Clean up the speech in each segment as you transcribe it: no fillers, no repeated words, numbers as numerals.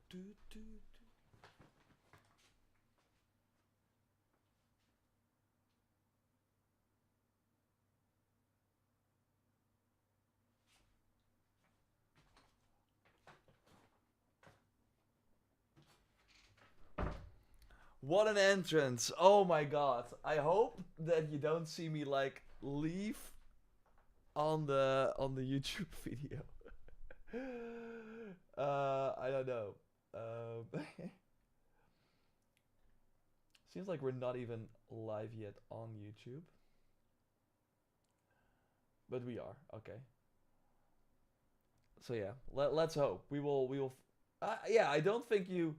do, do. What an entrance! Oh my god! I hope that you don't see me like leave on the YouTube video. I don't know. Seems like we're not even live yet on YouTube, but we are. Okay. So yeah, let's hope we will. We will. Yeah, I don't think you.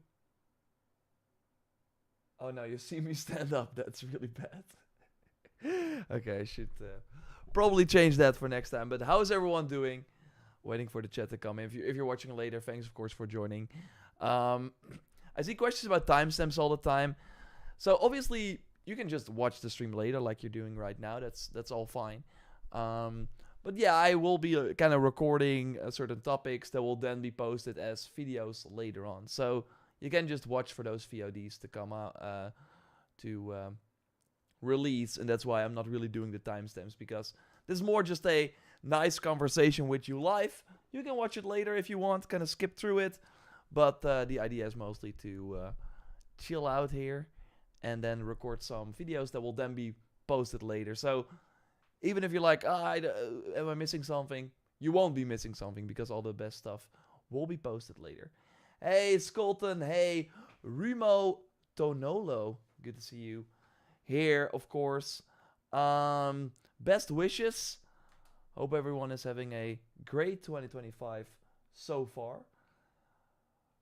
Oh no, you see me stand up. That's really bad. Okay, I should probably change that for next time. But how is everyone doing? Waiting for the chat to come in. If you're watching later, thanks of course for joining. Um, I see questions about timestamps all the time. So obviously you can just watch the stream later, like you're doing right now. That's all fine. But yeah, I will be kind of recording certain topics that will then be posted as videos later on. So you can just watch for those VODs to come out to release, and that's why I'm not really doing the timestamps, because this is more just a nice conversation with you live. You can watch it later if you want, kind of skip through it, but the idea is mostly to chill out here and then record some videos that will then be posted later. So even if you're like, am I missing something? You won't be missing something, because all the best stuff will be posted later. Hey, Skolton. Hey, Remo Tonolo. Good to see you here, of course. Best wishes. Hope everyone is having a great 2025 so far.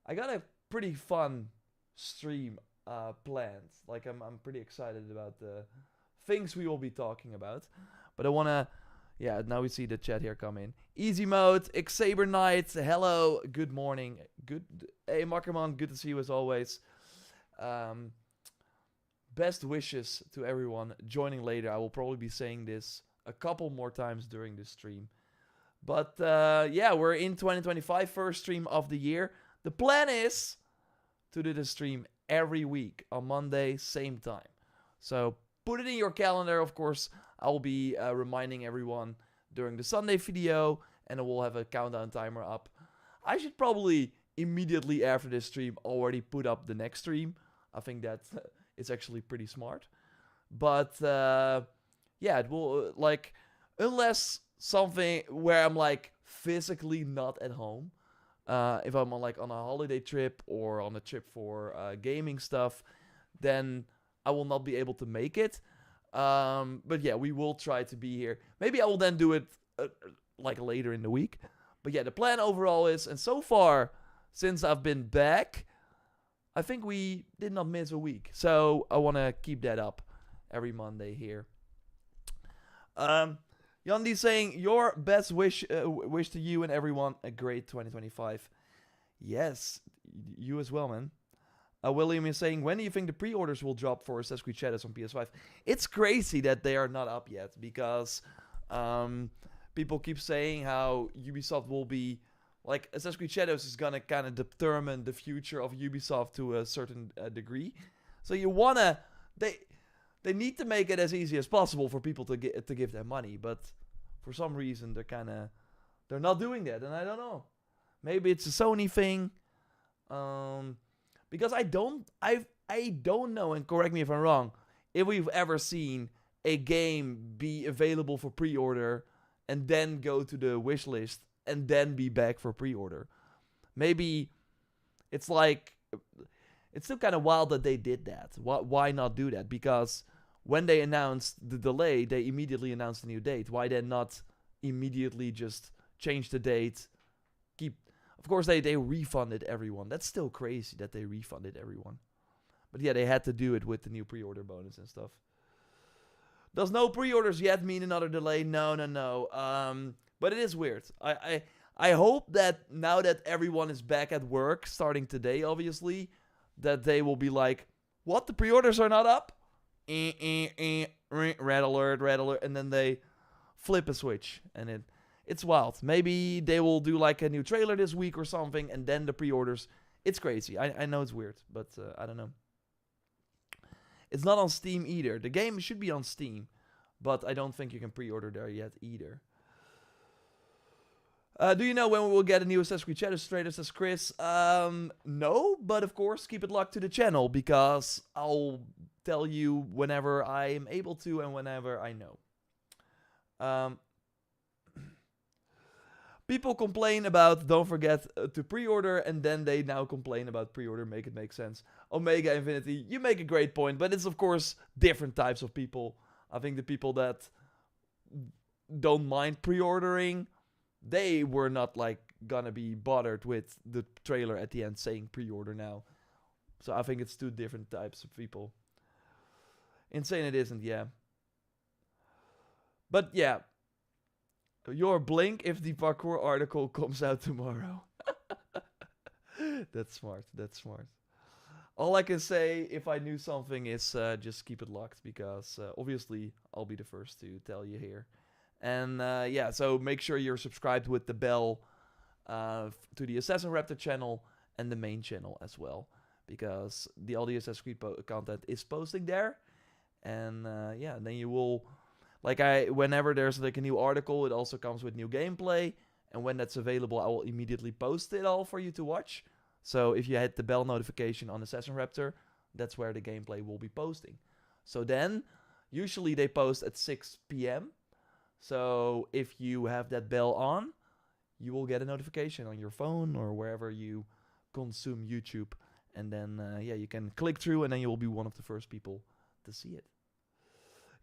I got a pretty fun stream planned. Like, I'm pretty excited about the things we will be talking about. But I want to... Yeah, now we see the chat here come in. Easy mode, Xaber Knight, hello, good morning. Hey, Makkerman, good to see you as always. Best wishes to everyone joining later. I will probably be saying this a couple more times during this stream. But yeah, we're in 2025, first stream of the year. The plan is to do the stream every week on Monday, same time. So put it in your calendar, of course. I will be reminding everyone during the Sunday video, and I will have a countdown timer up. I should probably immediately after this stream already put up the next stream. I think that it's actually pretty smart. But yeah, it will like, unless something where I'm like physically not at home. If I'm on like on a holiday trip or on a trip for gaming stuff, then I will not be able to make it. But yeah, we will try to be here. Maybe I will then do it like later in the week. But yeah, the plan overall is, and so far, since I've been back, I think we did not miss a week. So I want to keep that up every Monday here. Yandi saying, your best wish to you and everyone a great 2025. Yes, you as well, man. William is saying, when do you think the pre-orders will drop for Assassin's Creed Shadows on PS5? It's crazy that they are not up yet, because people keep saying how Ubisoft will be, like, Assassin's Creed Shadows is gonna kind of determine the future of Ubisoft to a certain degree. So you wanna, they need to make it as easy as possible for people to give them money, but for some reason they're not doing that, and I don't know. Maybe it's a Sony thing. Because I don't know, and correct me if I'm wrong, if we've ever seen a game be available for pre-order and then go to the wish list and then be back for pre-order. Maybe it's like, it's still kind of wild that they did that. Why not do that? Because when they announced the delay, they immediately announced a new date. Why then not immediately just change the date? Of course, they refunded everyone. That's still crazy that they refunded everyone. But yeah, they had to do it with the new pre-order bonus and stuff. Does no pre-orders yet mean another delay? No. But it is weird. I hope that now that everyone is back at work, starting today, obviously, that they will be like, what? The pre-orders are not up? Red alert. And then they flip a switch. And it's wild. Maybe they will do like a new trailer this week or something, and then the pre-orders It's crazy. I know it's weird, but I don't know. It's not on Steam either. The game should be on Steam, but I don't think you can pre-order there yet either. Do you know when we will get a new Assassin's Creed Shadows trailer, says Chris? No, but of course, keep it locked to the channel, because I'll tell you whenever I am able to and whenever I know. People complain about don't forget to pre-order, and then they now complain about pre-order, make it make sense. Omega Infinity, you make a great point, but it's of course different types of people. I think the people that don't mind pre-ordering, they were not like gonna be bothered with the trailer at the end saying pre-order now. So I think it's two different types of people. Insane it isn't, yeah. But yeah. Your blink if the parkour article comes out tomorrow. That's smart. That's smart. All I can say if I knew something is just keep it locked, because obviously I'll be the first to tell you here. And yeah, so make sure you're subscribed with the bell to the JorRaptor channel and the main channel as well, because all the Assassin's Creed content is posting there. And yeah, then you will... Like whenever there's like a new article, it also comes with new gameplay. And when that's available, I will immediately post it all for you to watch. So if you hit the bell notification on JorRaptor, that's where the gameplay will be posting. So then, usually they post at 6 p.m. So if you have that bell on, you will get a notification on your phone or wherever you consume YouTube. And then, yeah, you can click through and then you will be one of the first people to see it.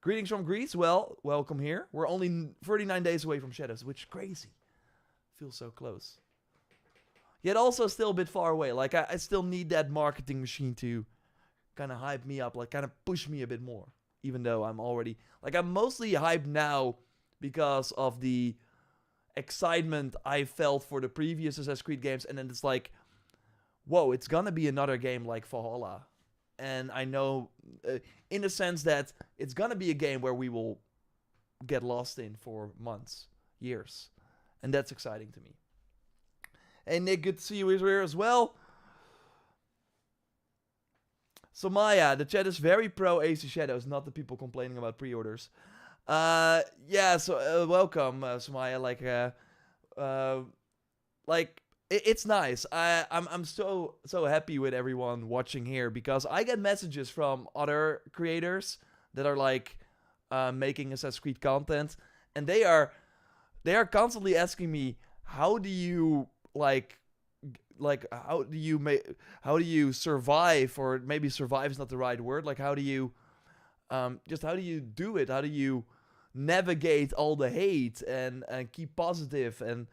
Greetings from Greece. Well, welcome here. We're only 39 days away from Shadows, which is crazy. Feels so close. Yet also still a bit far away. Like, I still need that marketing machine to kind of hype me up, like kind of push me a bit more. Even though I'm already... Like, I'm mostly hyped now because of the excitement I felt for the previous Assassin's Creed games. And then it's like, whoa, it's gonna be another game like Valhalla. And I know, in a sense, that it's gonna be a game where we will get lost in for months, years. And that's exciting to me. Hey Nick, good to see you here as well. So Maya, the chat is very pro AC Shadows, not the people complaining about pre-orders. Yeah, so welcome, Samaya. It's nice. I'm so happy with everyone watching here, because I get messages from other creators that are like making Assassin's Creed content, and they are constantly asking me, how do you how do you survive, or maybe survive is not the right word, like how do you do it, how do you navigate all the hate and keep positive, and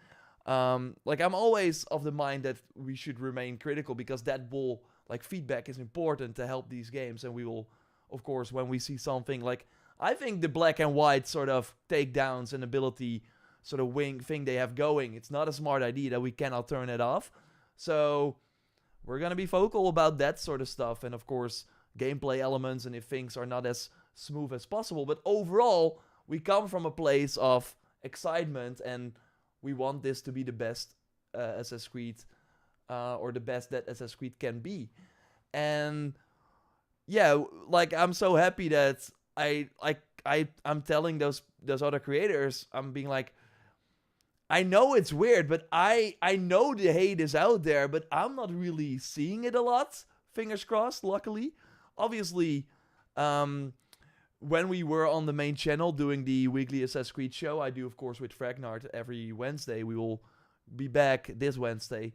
like I'm always of the mind that we should remain critical, because that will, like, feedback is important to help these games, and we will, of course, when we see something like, I think the black and white sort of takedowns and ability sort of wing thing they have going, it's not a smart idea that we cannot turn it off. So we're gonna be vocal about that sort of stuff, and of course gameplay elements, and if things are not as smooth as possible. But overall, we come from a place of excitement, and we want this to be the best Assassin's Creed, or the best that Assassin's Creed can be. And yeah, like, I'm so happy that I'm telling those other creators, I'm being like, I know it's weird, but I know the hate is out there, but I'm not really seeing it a lot. Fingers crossed, luckily. Obviously, when we were on the main channel doing the weekly Assassin's Creed show, I do, of course, with Fragnard every Wednesday. We will be back this Wednesday.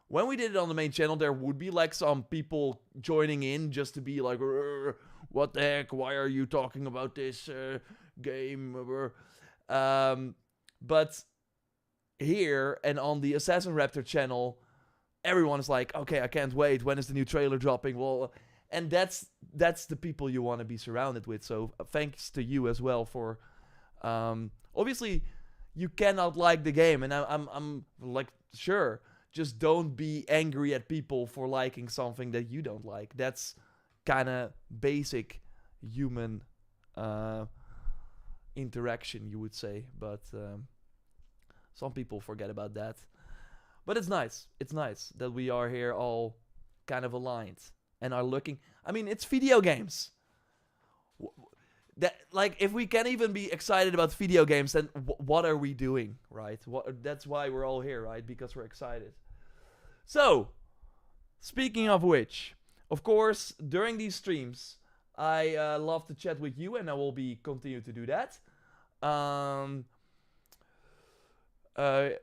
When we did it on the main channel, there would be like some people joining in just to be like, what the heck, why are you talking about this game? But here and on the JorRaptor channel, everyone is like, okay, I can't wait. When is the new trailer dropping? Well, and that's the people you want to be surrounded with. So thanks to you as well for, obviously you cannot like the game, and I'm like, sure, just don't be angry at people for liking something that you don't like. That's kind of basic human interaction, you would say, but some people forget about that. But it's nice. It's nice that we are here all kind of aligned and are looking. I mean, it's video games. That, like, if we can't even be excited about video games, then what are we doing, right? That's why we're all here, right? Because we're excited. So, speaking of which, of course, during these streams, I love to chat with you, and I will be continue to do that.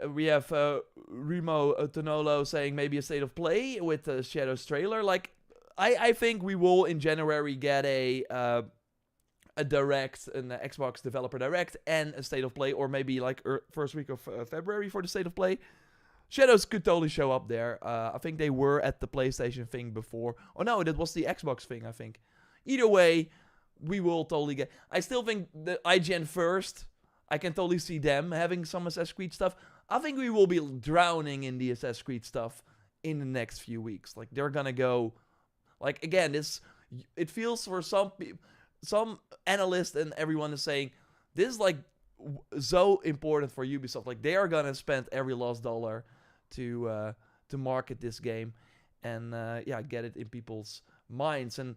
We have Remo Tonolo saying maybe a state of play with the Shadows trailer. Like, I think we will in January get a direct, an Xbox developer direct, and a state of play, or maybe like first week of February for the state of play. Shadows could totally show up there. I think they were at the PlayStation thing before. Oh no, that was the Xbox thing, I think. Either way, we will totally get... I still think the IGN first, I can totally see them having some Assassin's Creed stuff. I think we will be drowning in the Assassin's Creed stuff in the next few weeks. Like, they're gonna go... Like, again, it feels for some analysts and everyone is saying, this is like so important for Ubisoft. Like, they are gonna spend every last dollar to market this game and get it in people's minds. And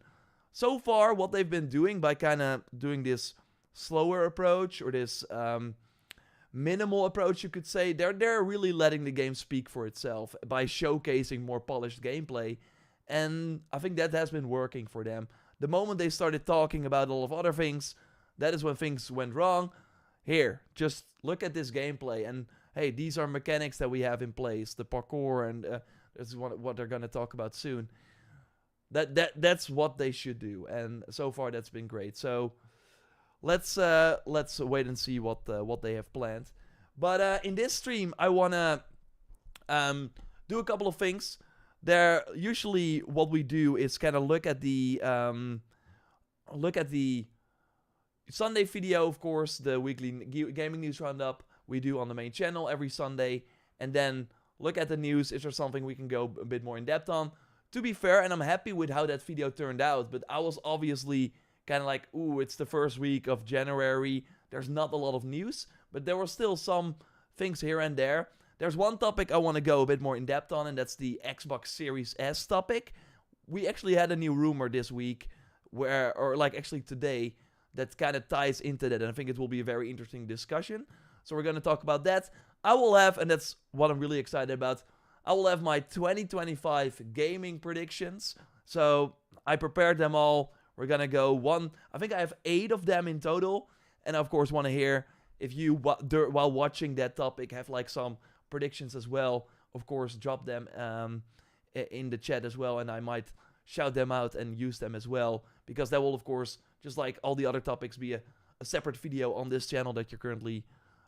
so far, what they've been doing by kind of doing this slower approach, or this minimal approach, you could say, they're really letting the game speak for itself by showcasing more polished gameplay. And I think that has been working for them. The moment they started talking about a lot of other things, that is when things went wrong. Here, just look at this gameplay, and hey, these are mechanics that we have in place, the parkour, and this is what they're gonna talk about soon. That's what they should do, and so far that's been great. So let's wait and see what they have planned. But in this stream, I wanna do a couple of things. Usually what we do is kind of look at the Sunday video, of course, the weekly gaming news roundup we do on the main channel every Sunday, and then look at the news. Is there something we can go a bit more in depth on? To be fair, and I'm happy with how that video turned out, but I was obviously kind of like, ooh, it's the first week of January, there's not a lot of news, but there were still some things here and there. There's one topic I want to go a bit more in depth on, and that's the Xbox Series S topic. We actually had a new rumor this week, actually today, that kind of ties into that, and I think it will be a very interesting discussion. So we're going to talk about that. I will have, and that's what I'm really excited about, I will have my 2025 gaming predictions. So I prepared them all. We're going to go I think I have 8 of them in total, and I, of course, want to hear if you, while watching that topic, have like some predictions as well. Of course, drop them in the chat as well, and I might shout them out and use them as well, because that will, of course, just like all the other topics, be a separate video on this channel that you're currently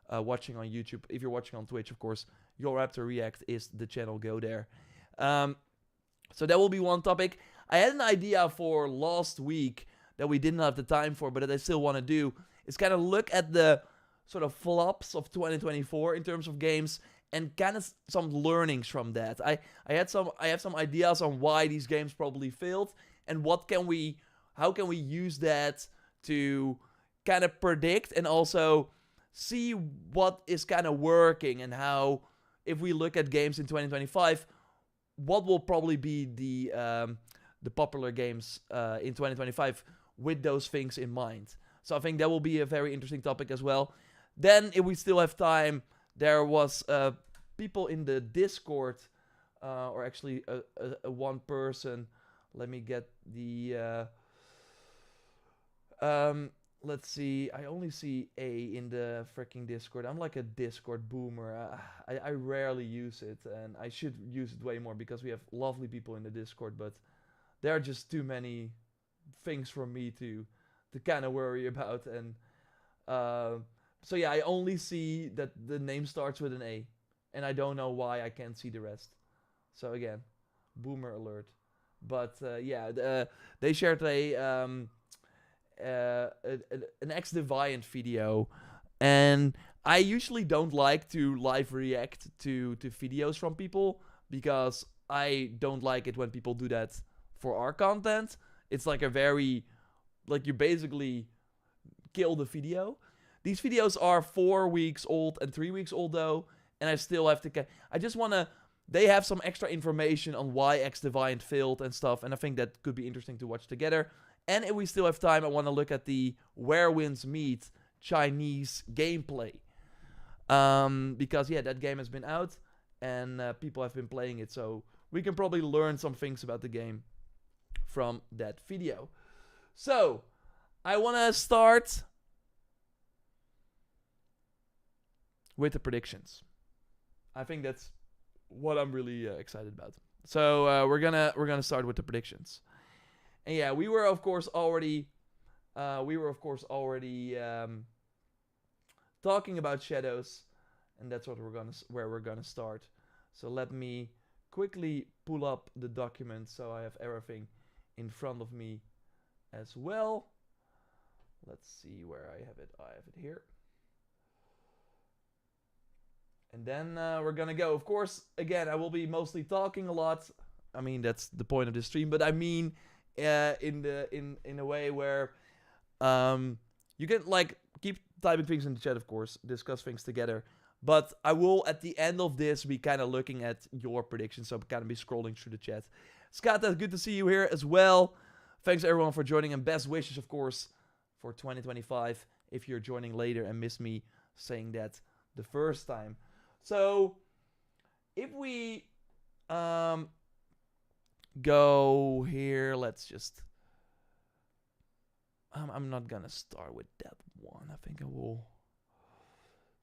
watching on YouTube. If you're watching on Twitch, of course, JorRaptor React is the channel. Go there. So that will be one topic. I had an idea for last week that we didn't have the time for, but that I still want to do, is kind of look at the sort of flops of 2024 in terms of games, and kind of some learnings from that. I have some ideas on why these games probably failed, and how can we use that to kind of predict and also see what is kind of working, and how, if we look at games in 2025, what will probably be the popular games in 2025 with those things in mind. So I think that will be a very interesting topic as well. Then, if we still have time, there was people in the Discord, or actually a one person. Let me get the... let's see. I only see A in the freaking Discord. I'm like a Discord boomer. I rarely use it, and I should use it way more, because we have lovely people in the Discord, but there are just too many things for me to kind of worry about. And so yeah, I only see that the name starts with an A, and I don't know why I can't see the rest. So again, boomer alert. But they shared an X-Deviant video, and I usually don't like to live react to videos from people, because I don't like it when people do that for our content. It's like you basically kill the video. These videos are 4 weeks old and 3 weeks old though, and I still have to I just want to they have some extra information on why X Deviant failed and stuff, and I think that could be interesting to watch together. And if we still have time, I want to look at the Where Winds Meet Chinese gameplay. Because, yeah, that game has been out, and people have been playing it, so we can probably learn some things about the game from that video. So, I want to start with the predictions. I think that's what I'm really excited about. So we're gonna start with the predictions. And yeah, we were of course already talking about shadows, and that's what where we're gonna start. So let me quickly pull up the document so I have everything in front of me as well. Let's see where I have it. I have it here. And then we're gonna go. Of course, again, I will be mostly talking a lot. I mean, that's the point of this stream. But I mean, in a way where you can like keep typing things in the chat, of course, discuss things together. But I will, at the end of this, be kind of looking at your predictions. So I'm kind of be scrolling through the chat. Scott, that's good to see you here as well. Thanks everyone for joining, and best wishes, of course, for 2025. If you're joining later and miss me saying that the first time. So, if we go here, let's just... I'm not gonna start with that one. I think I will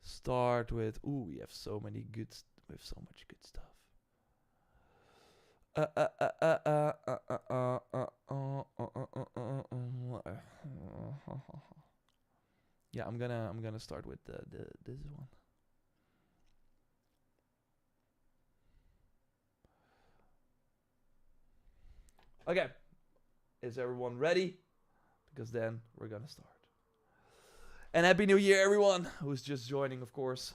start with... Ooh, we have so many good... We have so much good stuff. Yeah, I'm gonna start with this one. Okay, is everyone ready? Because then we're gonna start. And Happy New Year, everyone who's just joining, of course.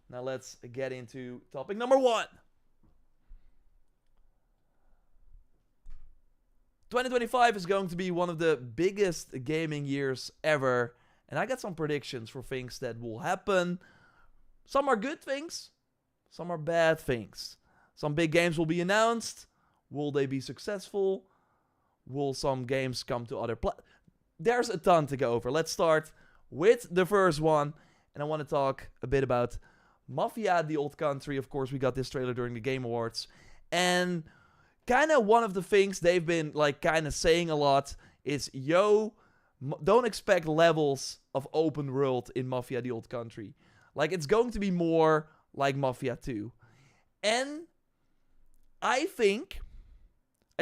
Now let's get into topic number 1. 2025 is going to be one of the biggest gaming years ever. And I got some predictions for things that will happen. Some are good things, some are bad things. Some big games will be announced. Will they be successful? Will some games come to other There's a ton to go over. Let's start with the first one. And I want to talk a bit about Mafia: The Old Country. Of course, we got this trailer during the Game Awards. And kind of one of the things they've been like kind of saying a lot is, yo, don't expect levels of open world in Mafia: The Old Country. Like, it's going to be more like Mafia 2. And I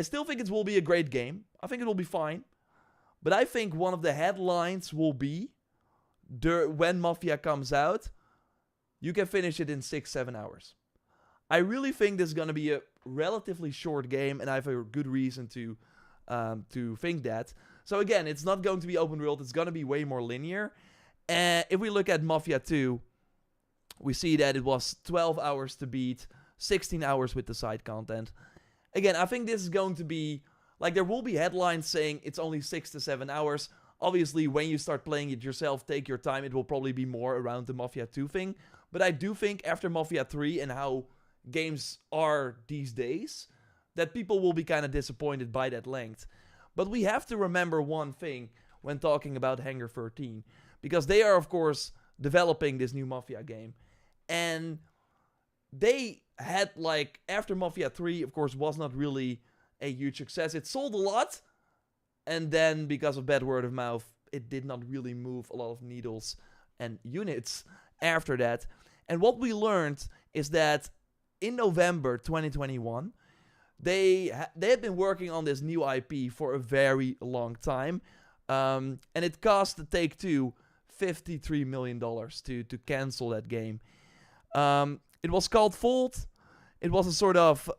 still think it will be a great game. I think it will be fine. But I think one of the headlines will be, when Mafia comes out, you can finish it in 6-7 hours. I really think this is going to be a relatively short game, and I have a good reason to think that. So again, it's not going to be open world. It's going to be way more linear. And if we look at Mafia 2, we see that it was 12 hours to beat, 16 hours with the side content. Again, I think this is going to be... Like, there will be headlines saying it's only 6 to 7 hours. Obviously, when you start playing it yourself, take your time. It will probably be more around the Mafia 2 thing. But I do think after Mafia 3 and how games are these days, that people will be kind of disappointed by that length. But we have to remember one thing when talking about Hangar 13. Because they are, of course, developing this new Mafia game. And they had, like, after Mafia 3, of course, was not really a huge success. It sold a lot, and then because of bad word of mouth, it did not really move a lot of needles and units after that. And what we learned is that in November 2021, they had been working on this new IP for a very long time, and it cost Take-Two $53 million to cancel that game. It was called Vault. It was a sort of...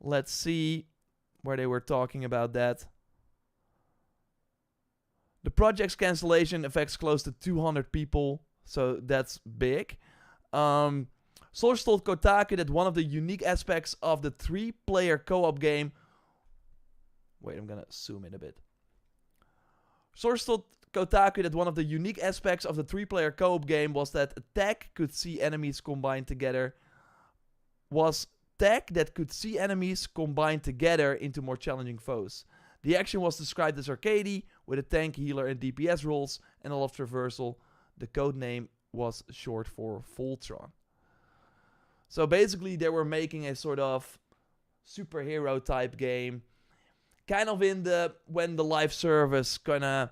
let's see where they were talking about that. The project's cancellation affects close to 200 people, so that's big. Source told Kotaku that one of the unique aspects of the 3-player co-op game... Wait, I'm gonna zoom in a bit. Source told Kotaku that one of the unique aspects of the 3-player co-op game was that attack could see enemies combined together. was tech that could see enemies combined together into more challenging foes. The action was described as arcadey, with a tank, healer, and DPS roles, and a lot of traversal. The code name was short for Voltron. So basically, they were making a sort of superhero type game, kind of when the live service kind of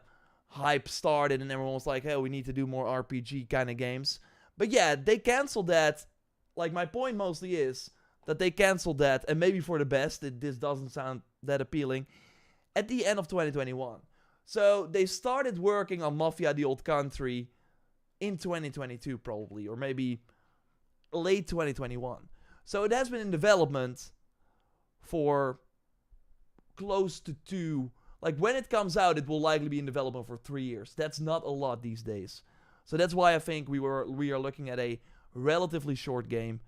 hype started, and everyone was like, "Hey, we need to do more RPG kind of games." But yeah, they canceled that. Like, my point mostly is that they canceled that, and maybe for the best. This doesn't sound that appealing. At the end of 2021. So they started working on Mafia: The Old Country in 2022 probably, or maybe late 2021. So it has been in development for close to 2. Like, when it comes out, it will likely be in development for 3 years. That's not a lot these days. So that's why I think we are looking at a relatively short game.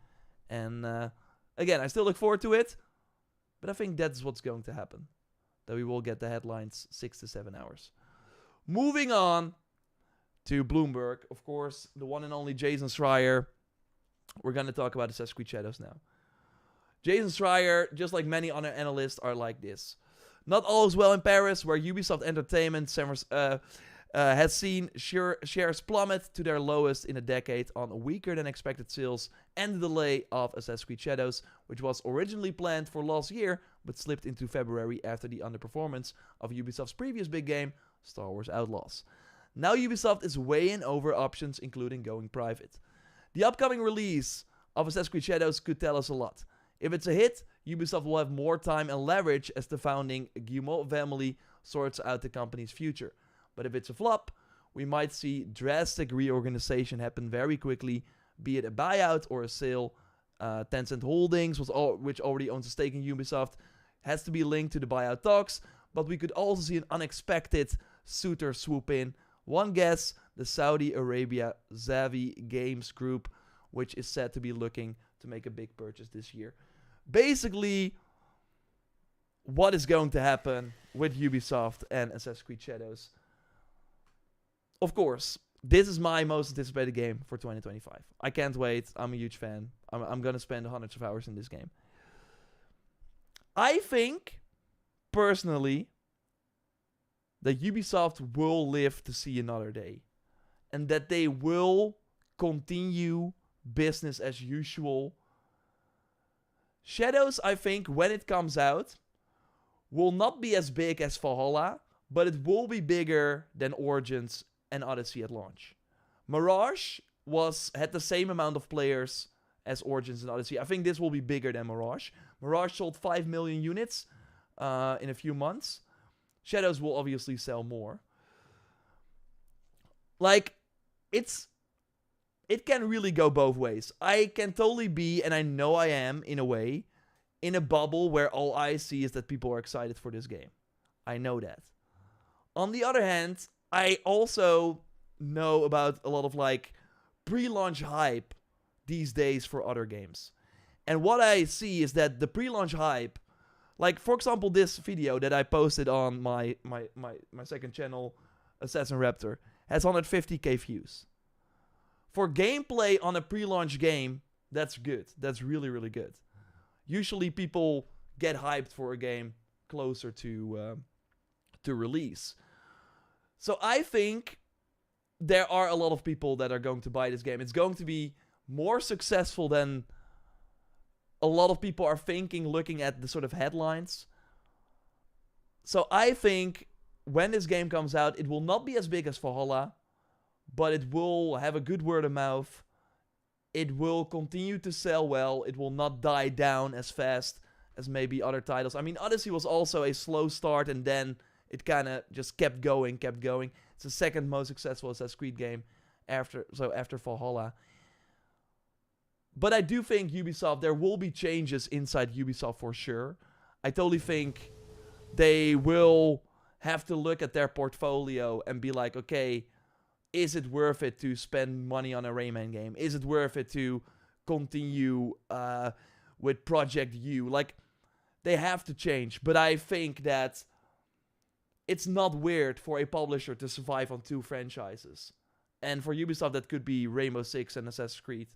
And again, I still look forward to it, but I think that's what's going to happen. That we will get the headlines 6 to 7 hours. Moving on to Bloomberg, of course, the one and only Jason Schreier. We're going to talk about Assassin's Creed Shadows now. Jason Schreier, just like many other analysts, are like this. Not all is well in Paris, where Ubisoft Entertainment has seen shares plummet to their lowest in a decade on weaker than expected sales and the delay of Assassin's Creed Shadows, which was originally planned for last year, but slipped into February after the underperformance of Ubisoft's previous big game, Star Wars Outlaws. Now Ubisoft is weighing over options, including going private. The upcoming release of Assassin's Creed Shadows could tell us a lot. If it's a hit, Ubisoft will have more time and leverage as the founding Guillemot family sorts out the company's future. But if it's a flop, we might see drastic reorganization happen very quickly, be it a buyout or a sale. Tencent Holdings, which already owns a stake in Ubisoft, has to be linked to the buyout talks, but we could also see an unexpected suitor swoop in. One guess, the Saudi Arabia Zavi Games Group, which is said to be looking to make a big purchase this year. Basically, what is going to happen with Ubisoft and Assassin's Creed Shadows? Of course, this is my most anticipated game for 2025. I can't wait. I'm a huge fan. I'm going to spend hundreds of hours in this game. I think, personally, that Ubisoft will live to see another day. And that they will continue business as usual. Shadows, I think, when it comes out, will not be as big as Valhalla, but it will be bigger than Origins and Odyssey at launch. Mirage had the same amount of players as Origins and Odyssey. I think this will be bigger than Mirage. Mirage sold 5 million units in a few months. Shadows will obviously sell more. Like, it can really go both ways. I can totally be, and I know I am, in a way, in a bubble where all I see is that people are excited for this game. I know that. On the other hand, I also know about a lot of, like, pre-launch hype these days for other games. And what I see is that the pre-launch hype, like, for example, this video that I posted on my second channel, JorRaptor, has 150k views. For gameplay on a pre-launch game, that's good. That's really, really good. Usually people get hyped for a game closer to release. So I think there are a lot of people that are going to buy this game. It's going to be more successful than a lot of people are thinking, looking at the sort of headlines. So I think when this game comes out, it will not be as big as Valhalla, but it will have a good word of mouth. It will continue to sell well. It will not die down as fast as maybe other titles. I mean, Odyssey was also a slow start, and then it kind of just kept going. It's the second most successful Assassin's Creed game after Valhalla. But I do think Ubisoft, there will be changes inside Ubisoft for sure. I totally think they will have to look at their portfolio and be like, okay, is it worth it to spend money on a Rayman game? Is it worth it to continue with Project U? Like, they have to change. But I think that it's not weird for a publisher to survive on 2 franchises. And for Ubisoft, that could be Rainbow Six and Assassin's Creed.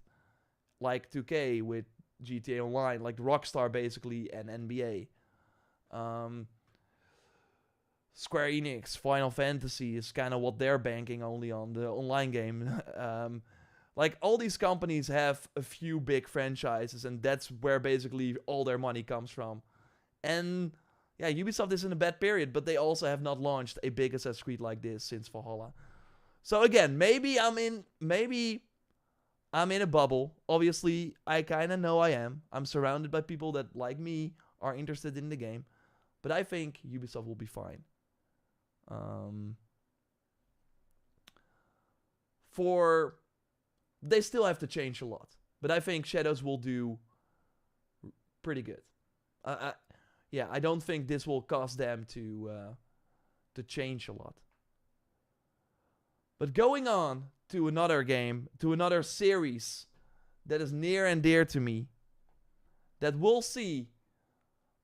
Like 2K with GTA Online, like Rockstar basically and NBA. Square Enix, Final Fantasy is kind of what they're banking only on, the online game. Like, all these companies have a few big franchises, and that's where basically all their money comes from. And yeah, Ubisoft is in a bad period, but they also have not launched a big Assassin's Creed like this since Valhalla. So again, maybe I'm in a bubble. Obviously, I kind of know I am. I'm surrounded by people that, like me, are interested in the game. But I think Ubisoft will be fine. They still have to change a lot. But I think Shadows will do pretty good. I don't think this will cause them to change a lot. But going on to another game, to another series that is near and dear to me, that will see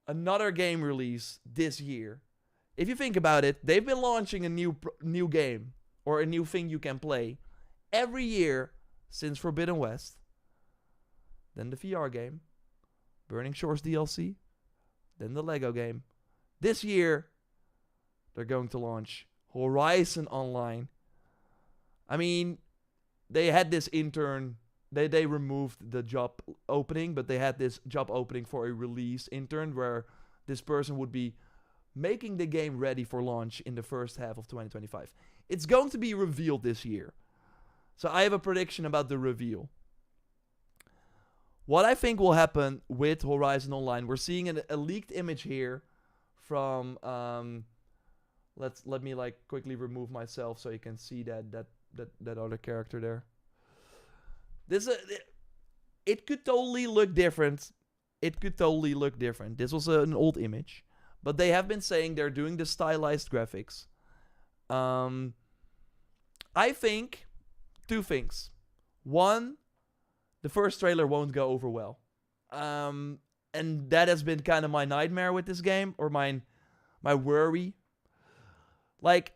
another game release this year. If you think about it, they've been launching a new game or a new thing you can play every year since Forbidden West. Then the VR game, Burning Shores DLC, then the Lego game. This year, they're going to launch Horizon Online. I mean, they had this intern. They removed the job opening, but they had this job opening for a release intern where this person would be making the game ready for launch in the first half of 2025. It's going to be revealed this year. So I have a prediction about the reveal. What I think will happen with Horizon Online, we're seeing a leaked image here from let me like quickly remove myself so you can see that other character there. It could totally look different. This was an old image, but they have been saying they're doing the stylized graphics. I think two things. One, the first trailer won't go over well. And that has been kind of my nightmare with this game, or my worry. Like,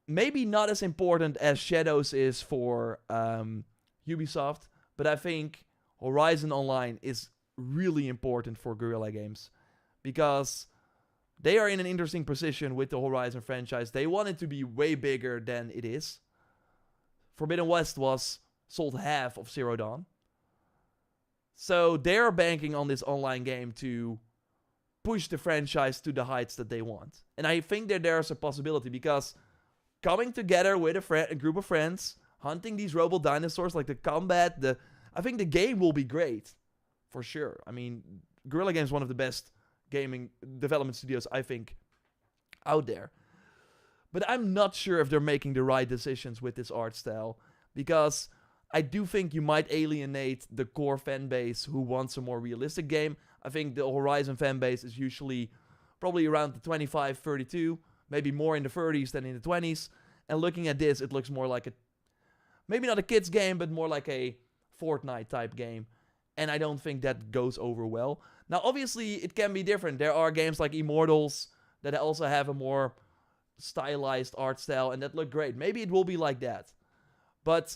maybe not as important as Shadows is for Ubisoft, but I think Horizon Online is really important for Guerrilla Games, because they are in an interesting position with the Horizon franchise. They want it to be way bigger than it is. Forbidden West was sold half of Zero Dawn. So they're banking on this online game to push the franchise to the heights that they want. And I think that there's a possibility, because coming together with a group of friends, hunting these robot dinosaurs, like the combat, I think the game will be great. For sure. I mean, Guerrilla Games is one of the best gaming development studios, I think, out there. But I'm not sure if they're making the right decisions with this art style, because I do think you might alienate the core fan base who wants a more realistic game. I think the Horizon fan base is usually probably around the 25, 32, maybe more in the 30s than in the 20s. And looking at this, it looks more like maybe not a kid's game, but more like a Fortnite type game. And I don't think that goes over well. Now, obviously, it can be different. There are games like Immortals that also have a more stylized art style and that look great. Maybe it will be like that. But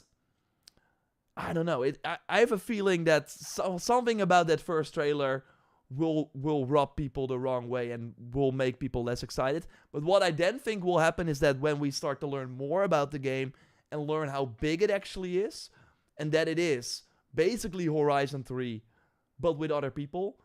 I don't know. I have a feeling that something about that first trailer will rub people the wrong way and will make people less excited. But what I then think will happen is that when we start to learn more about the game and learn how big it actually is, and that it is basically Horizon 3, but with other people,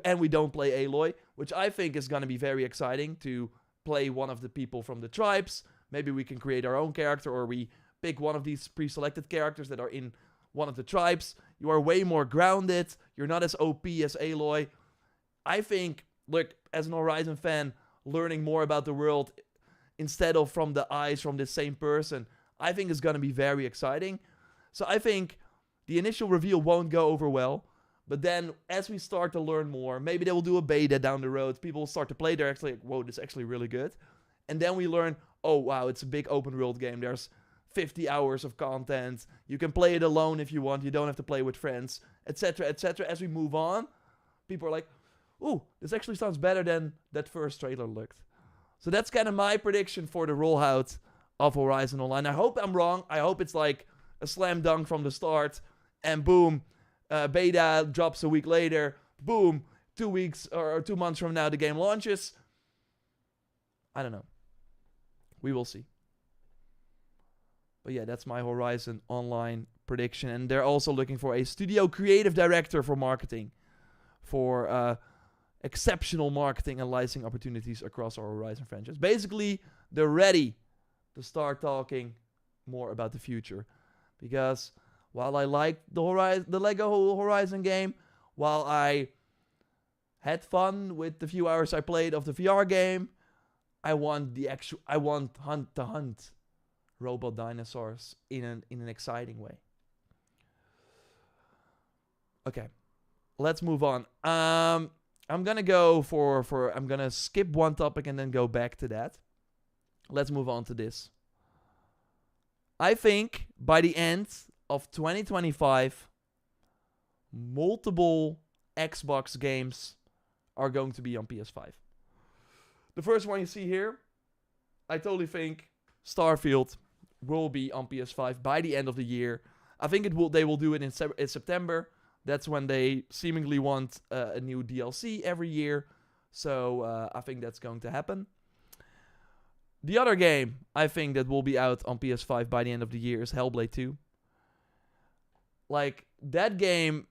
and we don't play Aloy, which I think is going to be very exciting to play one of the people from the tribes. Maybe we can create our own character, or we pick one of these pre-selected characters that are in one of the tribes. You are way more grounded. You're not as OP as Aloy. I think, look, as an Horizon fan, learning more about the world instead of from the eyes from the same person, I think is going to be very exciting. So I think the initial reveal won't go over well. But then, as we start to learn more, maybe they will do a beta down the road. People will start to play. They're actually like, whoa, this is actually really good. And then we learn, oh, wow, it's a big open world game. There's 50 hours of content. You can play it alone if you want. You don't have to play with friends, etc., etc. As we move on, people are like, ooh, this actually sounds better than that first trailer looked. So that's kind of my prediction for the rollout of Horizon Online. I hope I'm wrong. I hope it's like a slam dunk from the start. And boom, Beta drops a week later. Boom. 2 weeks or 2 months from now, the game launches. I don't know. We will see. But yeah, that's my Horizon Online prediction. And they're also looking for a studio creative director for marketing. For exceptional marketing and licensing opportunities across our Horizon franchise. Basically, they're ready to start talking more about the future. Because while I liked the Lego Horizon game, while I had fun with the few hours I played of the VR game, I want to hunt robot dinosaurs in an exciting way. Okay, let's move on. I'm gonna go I'm gonna skip one topic and then go back to that. Let's move on to this. I think by the end of 2025, multiple Xbox games are going to be on PS5. The first one you see here, I totally think Starfield will be on PS5 by the end of the year. I think they will do it in September. That's when they seemingly want a new DLC every year. So I think that's going to happen. The other game I think that will be out on PS5 by the end of the year is Hellblade 2. Like, that game,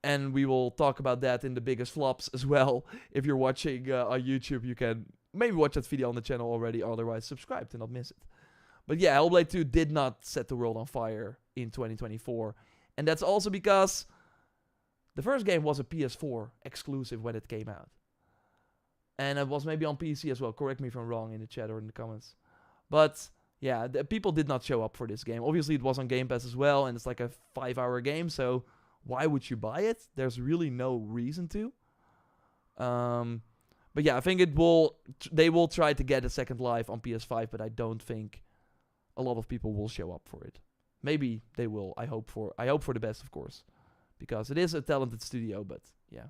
and we will talk about that in the biggest flops as well. If you're watching on YouTube, you can maybe watch that video on the channel already, otherwise subscribe to not miss it. But yeah, Hellblade 2 did not set the world on fire in 2024. And that's also because the first game was a PS4 exclusive when it came out. And it was maybe on PC as well. Correct me if I'm wrong in the chat or in the comments. But yeah, people did not show up for this game. Obviously, it was on Game Pass as well, and it's like a 5-hour game, so why would you buy it? There's really no reason to. But yeah, I think they will try to get a second life on PS5, but I don't think a lot of people will show up for it. Maybe they will. I hope for the best, of course, because it is a talented studio. But yeah,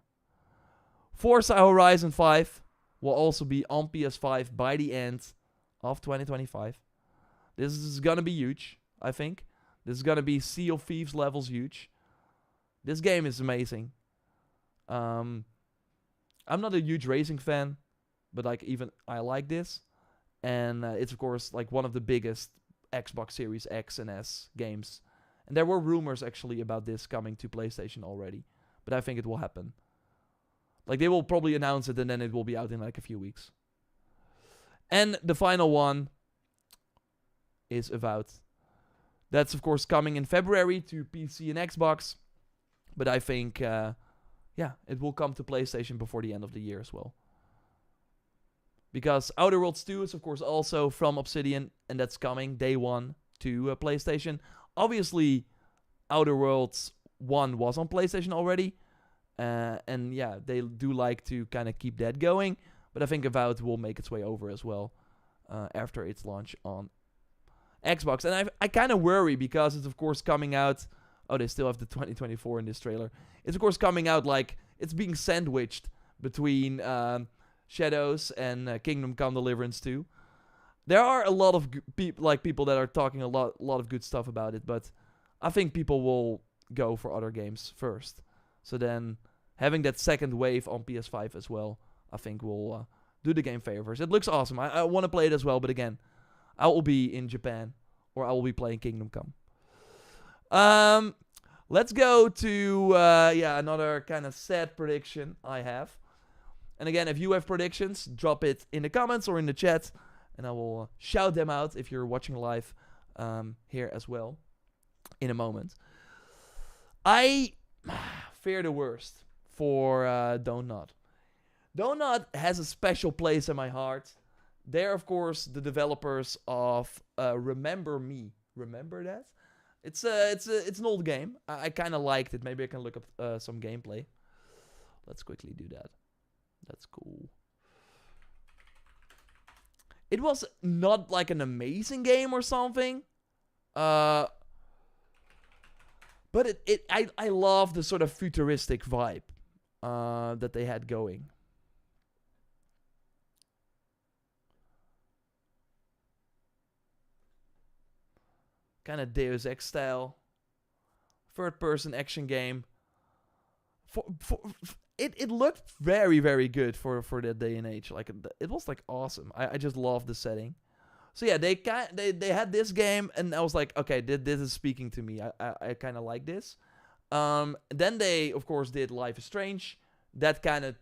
Forza Horizon 5 will also be on PS5 by the end of 2025. This is gonna be huge, I think. This is gonna be Sea of Thieves levels huge. This game is amazing. I'm not a huge racing fan, but like even I like this, and it's of course like one of the biggest Xbox Series X and S games. And there were rumors actually about this coming to PlayStation already, but I think it will happen. Like, they will probably announce it and then it will be out in like a few weeks. And the final one is Avowed. That's of course coming in February to PC and Xbox, but I think it will come to PlayStation before the end of the year as well. Because Outer Worlds 2 is of course also from Obsidian, and that's coming day one to PlayStation. Obviously, Outer Worlds 1 was on PlayStation already. And yeah, they do like to kind of keep that going. But I think Avowed will make its way over as well after its launch on Xbox. And I kind of worry because it's of course coming out. Oh, they still have the 2024 in this trailer. It's of course coming out like it's being sandwiched between Shadows and Kingdom Come Deliverance 2. There are a lot of people that are talking a lot of good stuff about it, but I think people will go for other games first. So then having that second wave on PS5 as well, I think will do the game favors. It looks awesome. I want to play it as well, but again, I will be in Japan or I will be playing Kingdom Come. Let's go to another kind of sad prediction I have. And again, if you have predictions, drop it in the comments or in the chat, and I will shout them out if you're watching live here as well in a moment. I fear the worst for Donut. Donut has a special place in my heart. They're, of course, the developers of Remember Me. Remember that? It's an old game. I kind of liked it. Maybe I can look up some gameplay. Let's quickly do that. That's cool. It was not like an amazing game or something. But I love the sort of futuristic vibe that they had going. Kind of Deus Ex style. Third-person action game. it looked very, very good for that day and age. Like it was like awesome. I just loved the setting. So yeah, they had this game, and I was like, okay, this is speaking to me. I kind of like this. Then they of course did Life is Strange. That kind of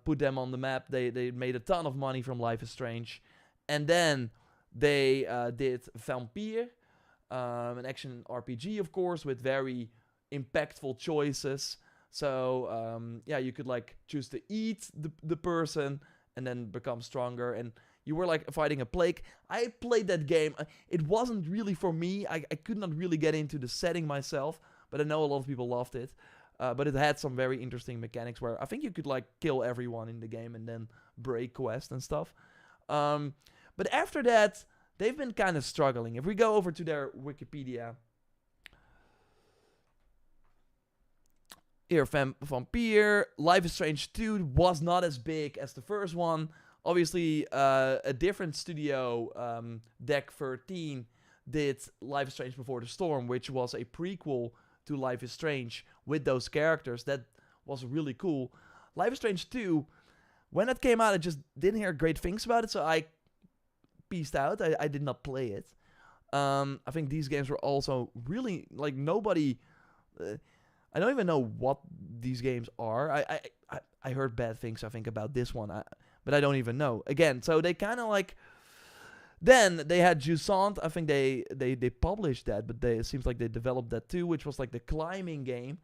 put them on the map. They made a ton of money from Life is Strange, and then they did Vampire, an action RPG, of course, with very impactful choices. So yeah, you could like choose to eat the person and then become stronger, and you were like fighting a plague. I played that game. It wasn't really for me. I could not really get into the setting myself, but I know a lot of people loved it. But it had some very interesting mechanics where I think you could like kill everyone in the game and then break quests and stuff. But after that, they've been kind of struggling. If we go over to their Wikipedia, here, Vampire, Life is Strange 2 was not as big as the first one. Obviously, a different studio, Deck 13, did Life is Strange Before the Storm, which was a prequel to Life is Strange with those characters. That was really cool. Life is Strange 2, when it came out, I just didn't hear great things about it, so I peaced out. I did not play it. I think these games were also really, like, nobody... I don't even know what these games are. I heard bad things, I think, about this one. But I don't even know. Again, so they kind of like... Then they had Jusant. I think they published that, but it seems like they developed that too, which was like the climbing game.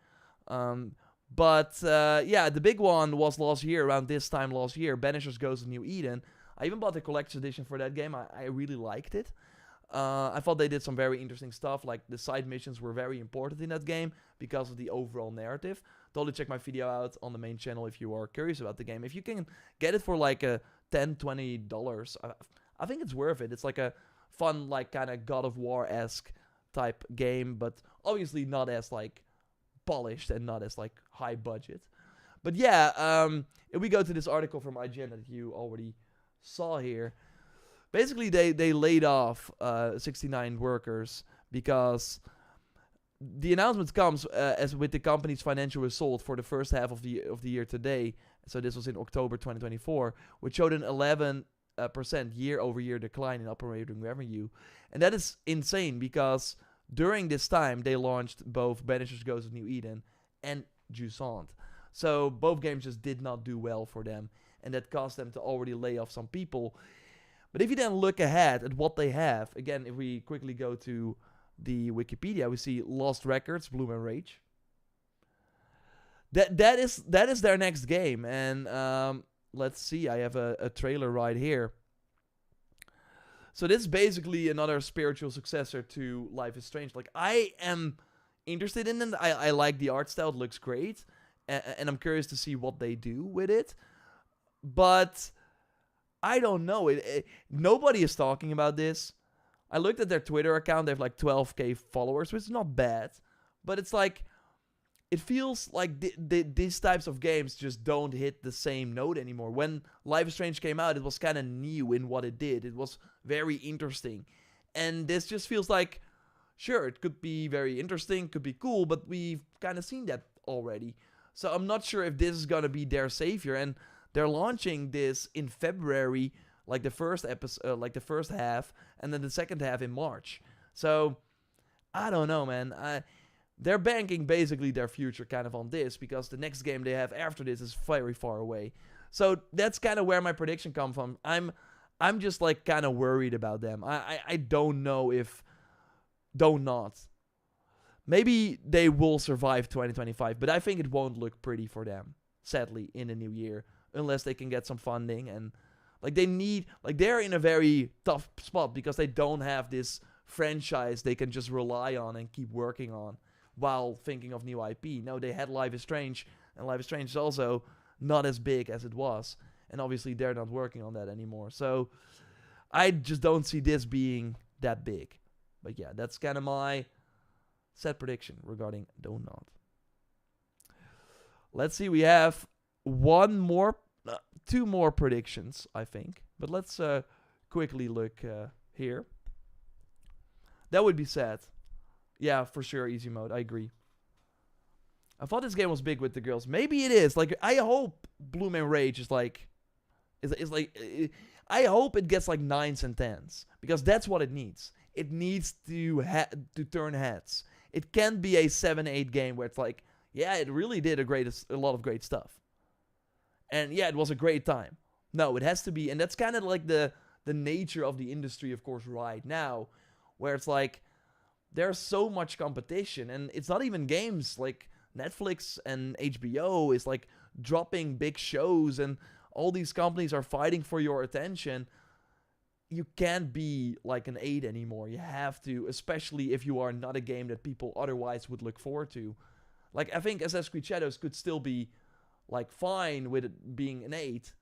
But yeah, the big one was last year, around this time last year, Banishers Goes to New Eden. I even bought the collector's edition for that game. I really liked it. I thought they did some very interesting stuff, like the side missions were very important in that game because of the overall narrative. Totally check my video out on the main channel if you are curious about the game. If you can get it for like a $10-20, I think it's worth it. It's like a fun, like kind of God of War-esque type game, but obviously not as like polished and not as like high budget. But yeah, if we go to this article from IGN that you already saw here, basically they laid off 69 workers because the announcement comes as with the company's financial result for the first half of the year today. So this was in October 2024, which showed an 11% year-over-year decline in operating revenue. And that is insane because during this time, they launched both Banishers Goes to New Eden and Jusant. So both games just did not do well for them, and that caused them to already lay off some people. But if you then look ahead at what they have, again, if we quickly go to the Wikipedia, we see Lost Records, Bloom and Rage. That is their next game, and let's see, I have a trailer right here. So this is basically another spiritual successor to Life is Strange. Like, I am interested in it. I like the art style. It looks great. And I'm curious to see what they do with it. But I don't know. Nobody is talking about this. I looked at their Twitter account. They have like 12k followers, which is not bad. But it's like, it feels like these types of games just don't hit the same note anymore. When Life is Strange came out, it was kind of new in what it did. It was very interesting. And this just feels like, sure, it could be very interesting, could be cool, but we've kind of seen that already. So I'm not sure if this is going to be their savior. And they're launching this in February, like the first episode, like the first half, and then the second half in March. So I don't know, man. They're banking basically their future kind of on this because the next game they have after this is very far away. So that's kind of where my prediction comes from. I'm just like kind of worried about them. I don't know if not. Maybe they will survive 2025, but I think it won't look pretty for them, sadly, in the new year, unless they can get some funding. And like they're in a very tough spot because they don't have this franchise they can just rely on and keep working on while thinking of new IP. No, they had Life is Strange, and Life is Strange is also not as big as it was. And obviously they're not working on that anymore. So I just don't see this being that big. But yeah, that's kind of my set prediction regarding Donut. Let's see, we have two more predictions, I think. But let's quickly look here. That would be sad. Yeah, for sure, easy mode. I agree. I thought this game was big with the girls. Maybe it is. Like, I hope Bloom and Rage is like... Is like... I hope it gets like 9s and 10s. Because that's what it needs. It needs to turn heads. It can't be a 7-8 game where it's like... Yeah, it really did a lot of great stuff. And yeah, it was a great time. No, it has to be... And that's kind of like the nature of the industry, of course, right now. Where it's like... There's so much competition. And it's not even games. Like... Netflix and HBO is like dropping big shows and all these companies are fighting for your attention. You can't be like an 8 anymore. You have to, especially if you are not a game that people otherwise would look forward to. Like, I think Assassin's Creed Shadows could still be like fine with it being an 8.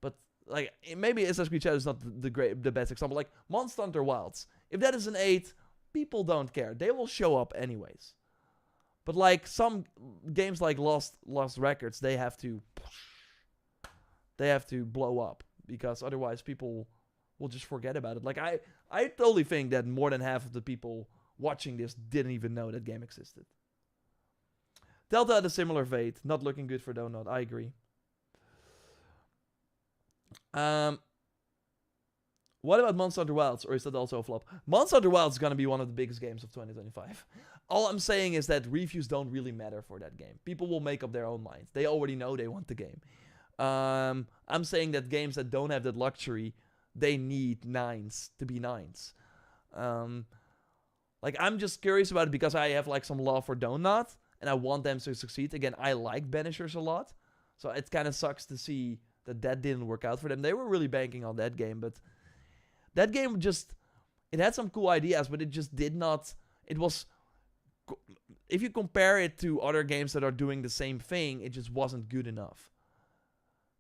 But like maybe Assassin's Creed Shadows is not the best example. Like Monster Hunter Wilds. If that is an 8, people don't care. They will show up anyways. But like some games like Lost Records, they have to blow up because otherwise people will just forget about it. Like I totally think that more than half of the people watching this didn't even know that game existed. Delta had a similar fate, not looking good for Donut. I agree. What about Monster Hunter Wilds, or is that also a flop? Monster Hunter Wilds is gonna be one of the biggest games of 2025. All I'm saying is that reviews don't really matter for that game. People will make up their own minds. They already know they want the game. I'm saying that games that don't have that luxury, they need 9s to be 9s. Like, I'm just curious about it because I have like some love for Donut, and I want them to succeed. Again, I like Banishers a lot, so it kind of sucks to see that didn't work out for them. They were really banking on that game, but that game just, it had some cool ideas, but it just did not, it was, if you compare it to other games that are doing the same thing, it just wasn't good enough.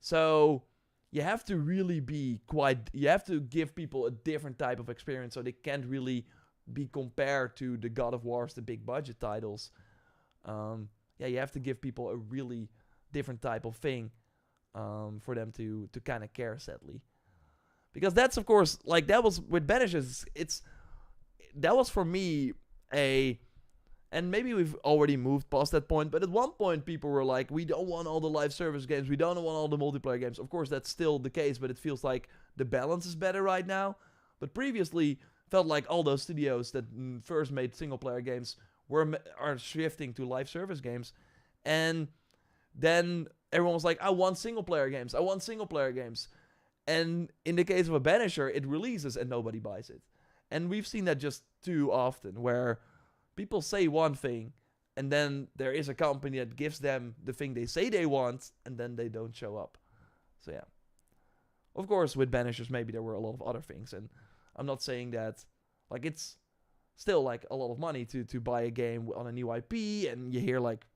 So, you have to really be you have to give people a different type of experience so they can't really be compared to the God of Wars, the big budget titles. Yeah, you have to give people a really different type of thing for them to kind of care, sadly. Because that's, of course, like, that was with Banishers, that was for me and maybe we've already moved past that point, but at one point people were like, we don't want all the live service games, we don't want all the multiplayer games. Of course, that's still the case, but it feels like the balance is better right now. But previously, felt like all those studios that first made single-player games are shifting to live service games. And then everyone was like, I want single-player games, I want single-player games. And in the case of a Banisher, it releases and nobody buys it. And we've seen that just too often, where people say one thing, and then there is a company that gives them the thing they say they want, and then they don't show up. So yeah. Of course, with Banishers, maybe there were a lot of other things, and I'm not saying that, like, it's still, like, a lot of money to buy a game on a new IP, and you hear, like,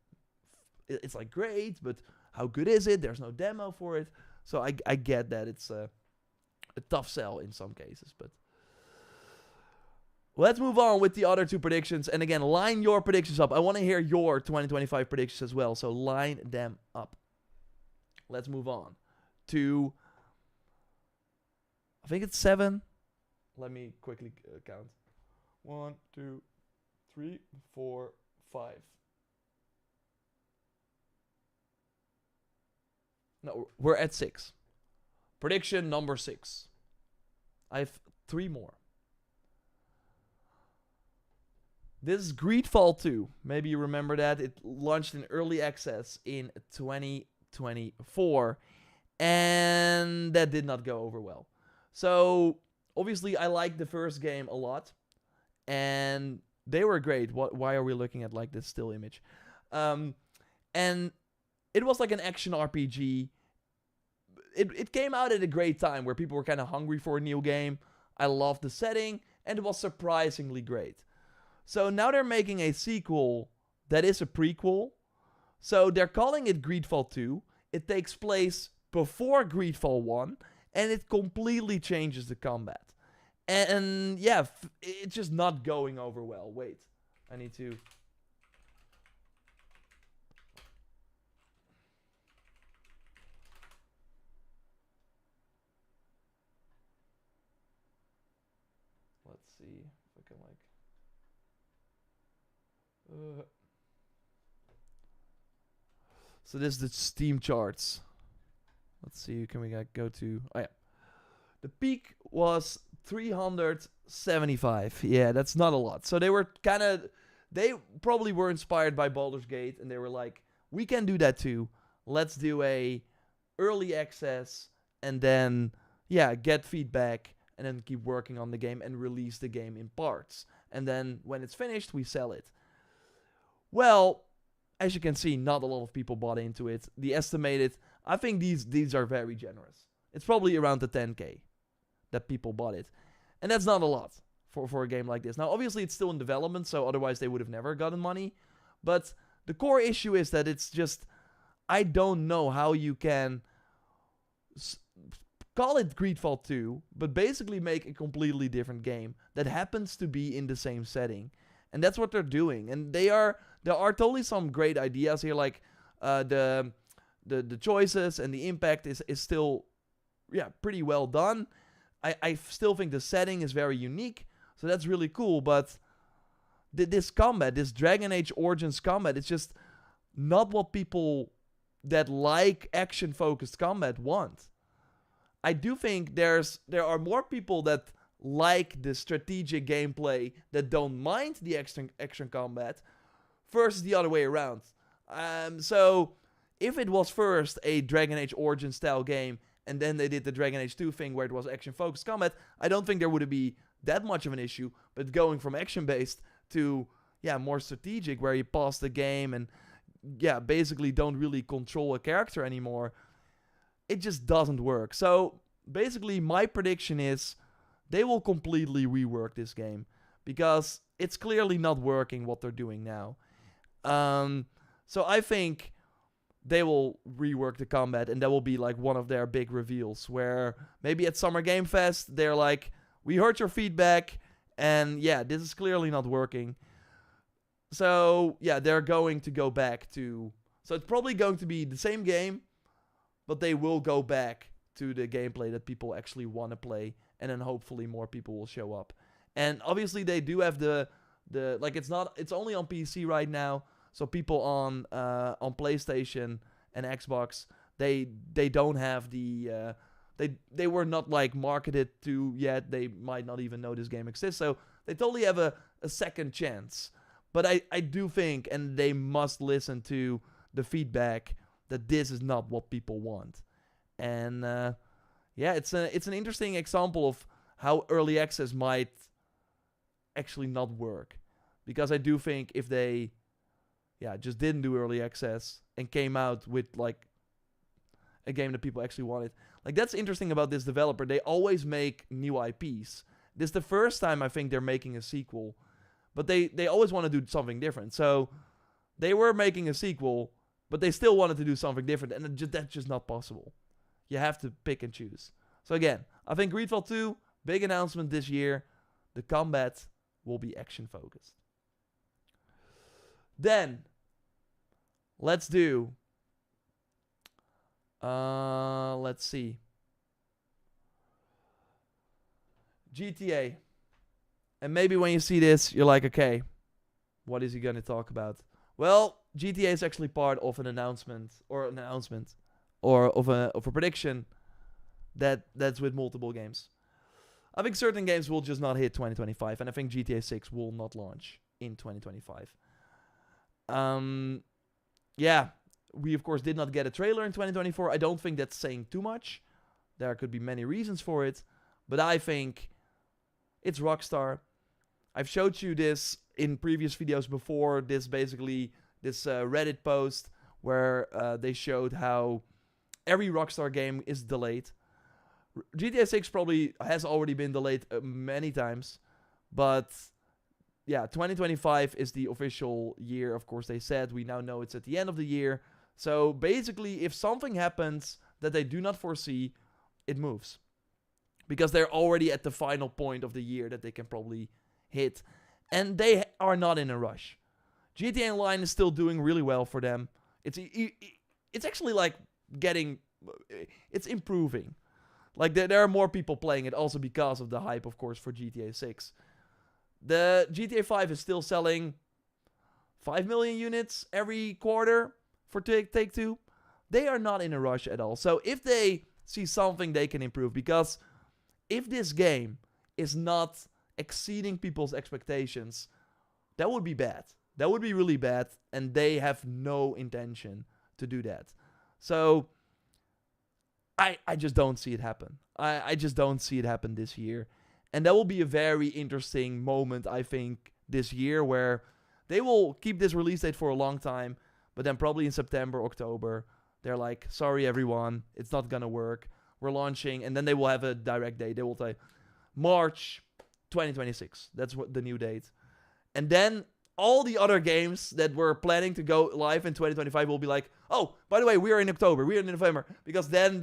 it's, like, great, but how good is it? There's no demo for it. So I get that it's a tough sell in some cases, but let's move on with the other two predictions. And again, line your predictions up. I want to hear your 2025 predictions as well, so line them up. Let's move on to, I think it's 7. Let me quickly count. 1, 2, 3, 4, 5. No, we're at 6. Prediction number 6. I have 3 more. This is Greedfall 2. Maybe you remember that. It launched in early access in 2024. And that did not go over well. So, obviously, I liked the first game a lot. And they were great. Why are we looking at, like, this still image? And it was like an action RPG. It came out at a great time where people were kind of hungry for a new game. I loved the setting, and it was surprisingly great. So now they're making a sequel that is a prequel. So they're calling it Greedfall 2. It takes place before Greedfall 1, and it completely changes the combat. And yeah, it's just not going over well. Wait, I need to... Let's see if I can, like... So this is the Steam charts. Let's see, can we go to... Oh yeah. The peak was 375. Yeah, that's not a lot. So they were kind of... They probably were inspired by Baldur's Gate, and they were like, we can do that too. Let's do a early access, and then, yeah, get feedback, and then keep working on the game and release the game in parts. And then when it's finished, we sell it. Well, as you can see, not a lot of people bought into it. The estimated, I think these are very generous. It's probably around the 10k that people bought it. And that's not a lot for a game like this. Now, obviously, it's still in development, so otherwise they would have never gotten money. But the core issue is that it's just, I don't know how you can call it Greedfall 2, but basically make a completely different game that happens to be in the same setting. And that's what they're doing. And there are totally some great ideas here, like the choices and the impact is still, yeah, pretty well done. I still think the setting is very unique, so that's really cool, but this combat, this Dragon Age Origins combat, it's just not what people that like action-focused combat want. I do think there are more people that like the strategic gameplay that don't mind the action combat versus the other way around. So if it was first a Dragon Age Origins style game and then they did the Dragon Age 2 thing where it was action-focused combat, I don't think there would be that much of an issue. But going from action-based to, yeah, more strategic, where you pause the game and, yeah, basically don't really control a character anymore, it just doesn't work. So basically my prediction is they will completely rework this game because it's clearly not working what they're doing now. So I think they will rework the combat, and that will be like one of their big reveals, where maybe at Summer Game Fest they're like, we heard your feedback, and yeah, this is clearly not working. So yeah, they're going to go back to... So it's probably going to be the same game, but they will go back to the gameplay that people actually want to play, and then hopefully more people will show up. And obviously they do have the like, it's only on PC right now, so people on PlayStation and Xbox, they don't have the they were not like marketed to yet. They might not even know this game exists, so they totally have a second chance. But I do think, and they must listen to the feedback, that this is not what people want. And yeah, it's an interesting example of how early access might actually not work. Because I do think if they, yeah, just didn't do early access and came out with like a game that people actually wanted. Like, that's interesting about this developer. They always make new IPs. This is the first time I think they're making a sequel. But they always want to do something different. So they were making a sequel, but they still wanted to do something different. And that's just not possible. You have to pick and choose. So again, I think Greedfall 2, big announcement this year. The combat will be action focused. Then, let's do... let's see. GTA. And maybe when you see this, you're like, okay, what is he going to talk about? Well, GTA is actually part of an announcement, or of a prediction that's with multiple games. I think certain games will just not hit 2025, and I think GTA 6 will not launch in 2025. Yeah, we of course did not get a trailer in 2024. I don't think that's saying too much. There could be many reasons for it, but I think it's Rockstar. I've showed you this in previous videos before. This Reddit post where they showed how every Rockstar game is delayed. GTA 6 probably has already been delayed many times, but yeah, 2025 is the official year. Of course, they said we now know it's at the end of the year. So basically, if something happens that they do not foresee, it moves. Because they're already at the final point of the year that they can probably hit. And they are not in a rush. GTA Online is still doing really well for them. It's actually like it's improving. Like there are more people playing it also because of the hype, of course, for GTA 6. The GTA 5 is still selling 5 million units every quarter. for Take-Two. They are not in a rush at all. So if they see something they can improve, because if this game is not exceeding people's expectations, that would be bad. That would be really bad, and they have no intention to do that. So I just don't see it happen. I just don't see it happen this year. And that will be a very interesting moment, I think, this year, where they will keep this release date for a long time, but then probably in September, October, they're like, sorry everyone, it's not gonna work. We're launching, and then they will have a direct date. They will say March 2026. That's what the new date. And then all the other games that were planning to go live in 2025 will be like, oh, by the way, we are in October, we are in November, because then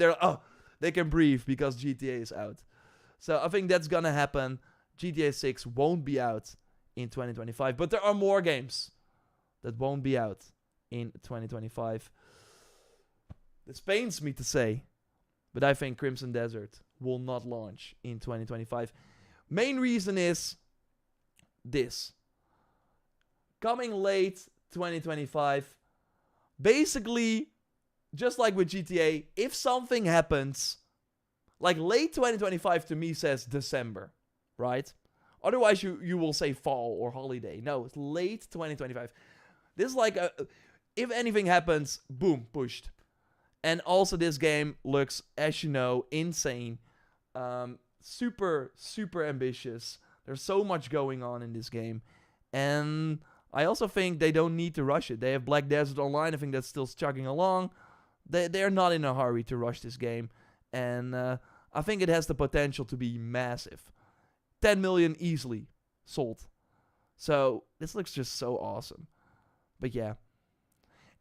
they can breathe because GTA is out. So I think that's gonna happen. GTA 6 won't be out in 2025, but there are more games that won't be out in 2025. This pains me to say, but I think Crimson Desert will not launch in 2025. Main reason is this. Coming late 2025, basically, just like with GTA, if something happens, like late 2025 to me says December, right? Otherwise, you will say fall or holiday. No, it's late 2025. This is like, if anything happens, boom, pushed. And also this game looks, as you know, insane. Super, super ambitious. There's so much going on in this game. And I also think they don't need to rush it. They have Black Desert Online. I think that's still chugging along. They're not in a hurry to rush this game. And I think it has the potential to be massive. 10 million easily sold. So this looks just so awesome. But yeah.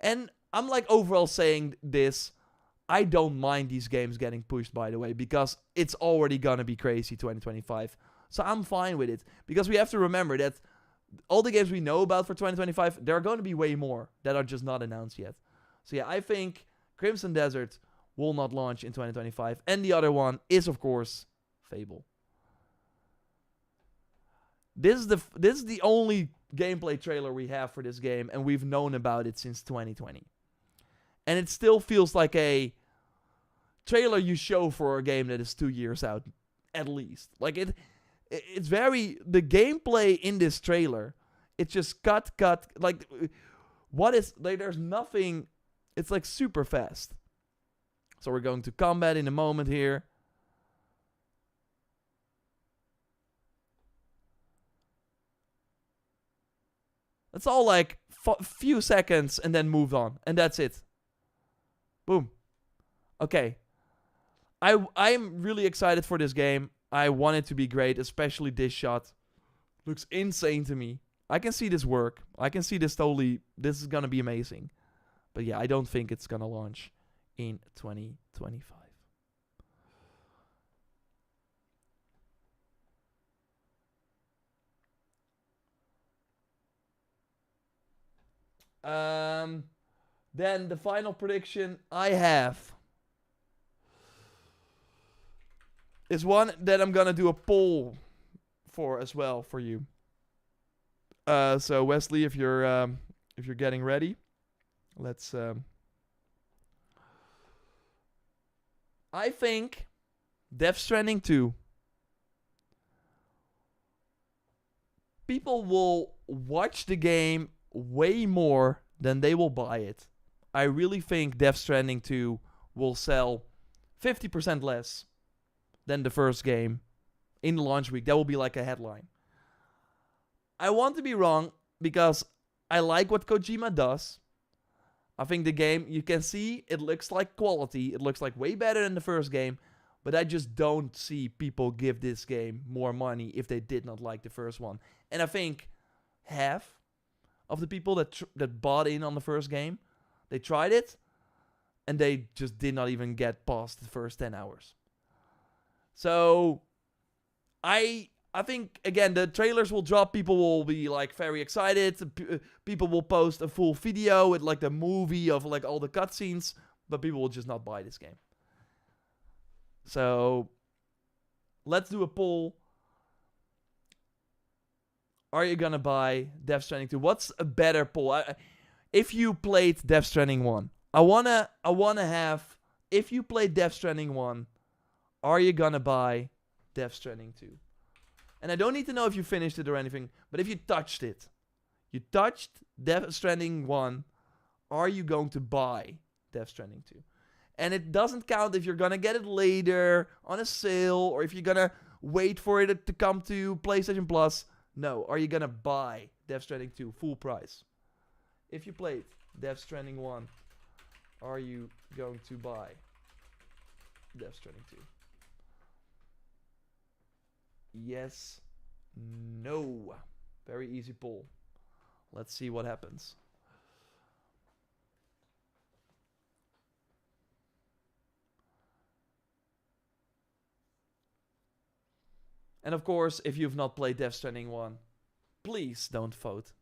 And I'm like overall saying this. I don't mind these games getting pushed, by the way, because it's already gonna be crazy 2025. So I'm fine with it. Because we have to remember that all the games we know about for 2025, there are going to be way more that are just not announced yet. So yeah, I think Crimson Desert will not launch in 2025. And the other one is, of course, Fable. This is the only gameplay trailer we have for this game, and we've known about it since 2020. And it still feels like a trailer you show for a game that is 2 years out, at least. Like it's very, the gameplay in this trailer, it's just cut, like, what is, like, there's nothing, it's like super fast. So we're going to combat in a moment here. It's all like few seconds and then moved on. And that's it. Boom. Okay. I'm really excited for this game. I want it to be great, especially this shot. Looks insane to me. I can see this work. I can see this totally, this is going to be amazing. But yeah, I don't think it's going to launch in 2025. Then the final prediction I have is one that I'm gonna do a poll for as well for you. So Wesley, if you're getting ready, let's. I think Death Stranding 2. People will watch the game way more than they will buy it. I really think Death Stranding 2 will sell 50% less than the first game in the launch week. That will be like a headline. I want to be wrong because I like what Kojima does. I think the game, you can see, it looks like quality. It looks like way better than the first game. But I just don't see people give this game more money if they did not like the first one. And I think half of the people that bought in on the first game, they tried it, and they just did not even get past the first 10 hours. So, I think, again, the trailers will drop. People will be, like, very excited. People will post a full video with, like, the movie of, like, all the cutscenes. But people will just not buy this game. So, let's do a poll. Are you gonna buy Death Stranding 2? What's a better poll? if you played Death Stranding 1, I wanna have, if you played Death Stranding 1, are you gonna buy Death Stranding 2? And I don't need to know if you finished it or anything, but if you touched it, you touched Death Stranding 1, are you going to buy Death Stranding 2? And it doesn't count if you're gonna get it later on a sale or if you're gonna wait for it to come to PlayStation Plus. No, are you gonna buy Death Stranding 2 full price? If you played Death Stranding 1, are you going to buy Death Stranding 2? Yes, no. Very easy poll. Let's see what happens. And of course, if you've not played Death Stranding 1, please don't vote.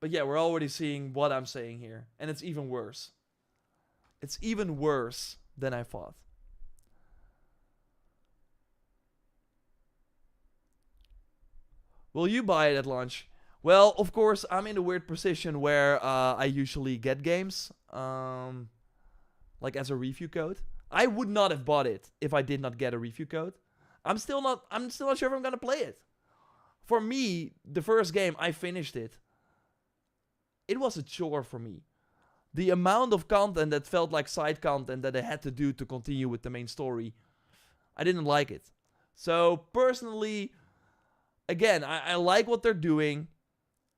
But yeah, we're already seeing what I'm saying here. And it's even worse. It's even worse than I thought. Will you buy it at launch? Well, of course, I'm in a weird position where I usually get games. Like as a review code. I would not have bought it if I did not get a review code. I'm still not sure if I'm gonna play it. For me, the first game, I finished it. It was a chore for me. The amount of content that felt like side content that I had to do to continue with the main story, I didn't like it. So personally, again, I like what they're doing.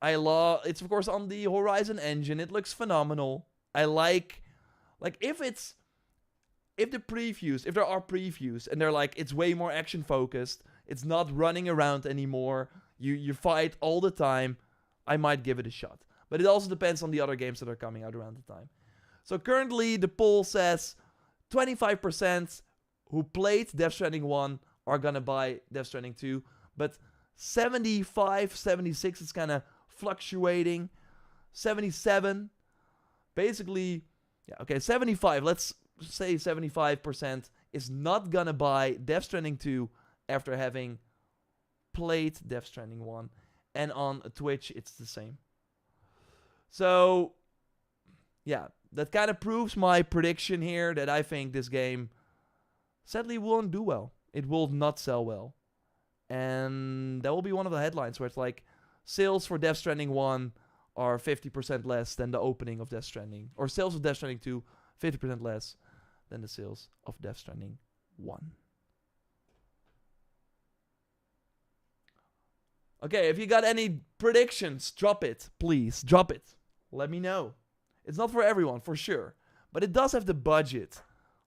It's of course on the Horizon engine. It looks phenomenal. I like if there are previews and they're like, it's way more action focused, it's not running around anymore, you fight all the time, I might give it a shot. But it also depends on the other games that are coming out around the time. So currently the poll says 25% who played Death Stranding 1 are gonna buy Death Stranding 2, but 75, 76 is kind of fluctuating. 77, basically, yeah, okay, 75, let's say 75% is not gonna buy Death Stranding 2 after having played Death Stranding 1. And on Twitch, it's the same. So, yeah, that kind of proves my prediction here that I think this game sadly won't do well. It will not sell well. And that will be one of the headlines where it's like, sales for Death Stranding 1 are 50% less than the opening of Death Stranding. Or sales of Death Stranding 2, 50% less than the sales of Death Stranding 1. Okay, if you got any predictions, drop it. Please, drop it. Let me know. It's not for everyone, for sure. But it does have the budget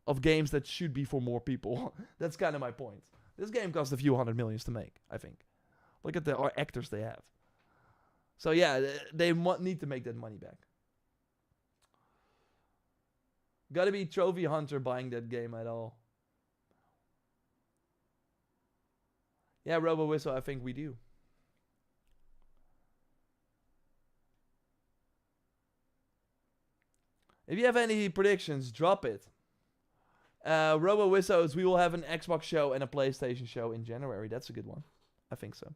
of games that should be for more people. That's kind of my point. This game cost a few $100 million to make, I think. Look at the actors they have. So yeah, they need to make that money back. Gotta be Trophy Hunter buying that game at all. Yeah, Robo Whistle, I think we do. If you have any predictions, drop it. Robo Whistle, we will have an Xbox show and a PlayStation show in January. That's a good one. I think so.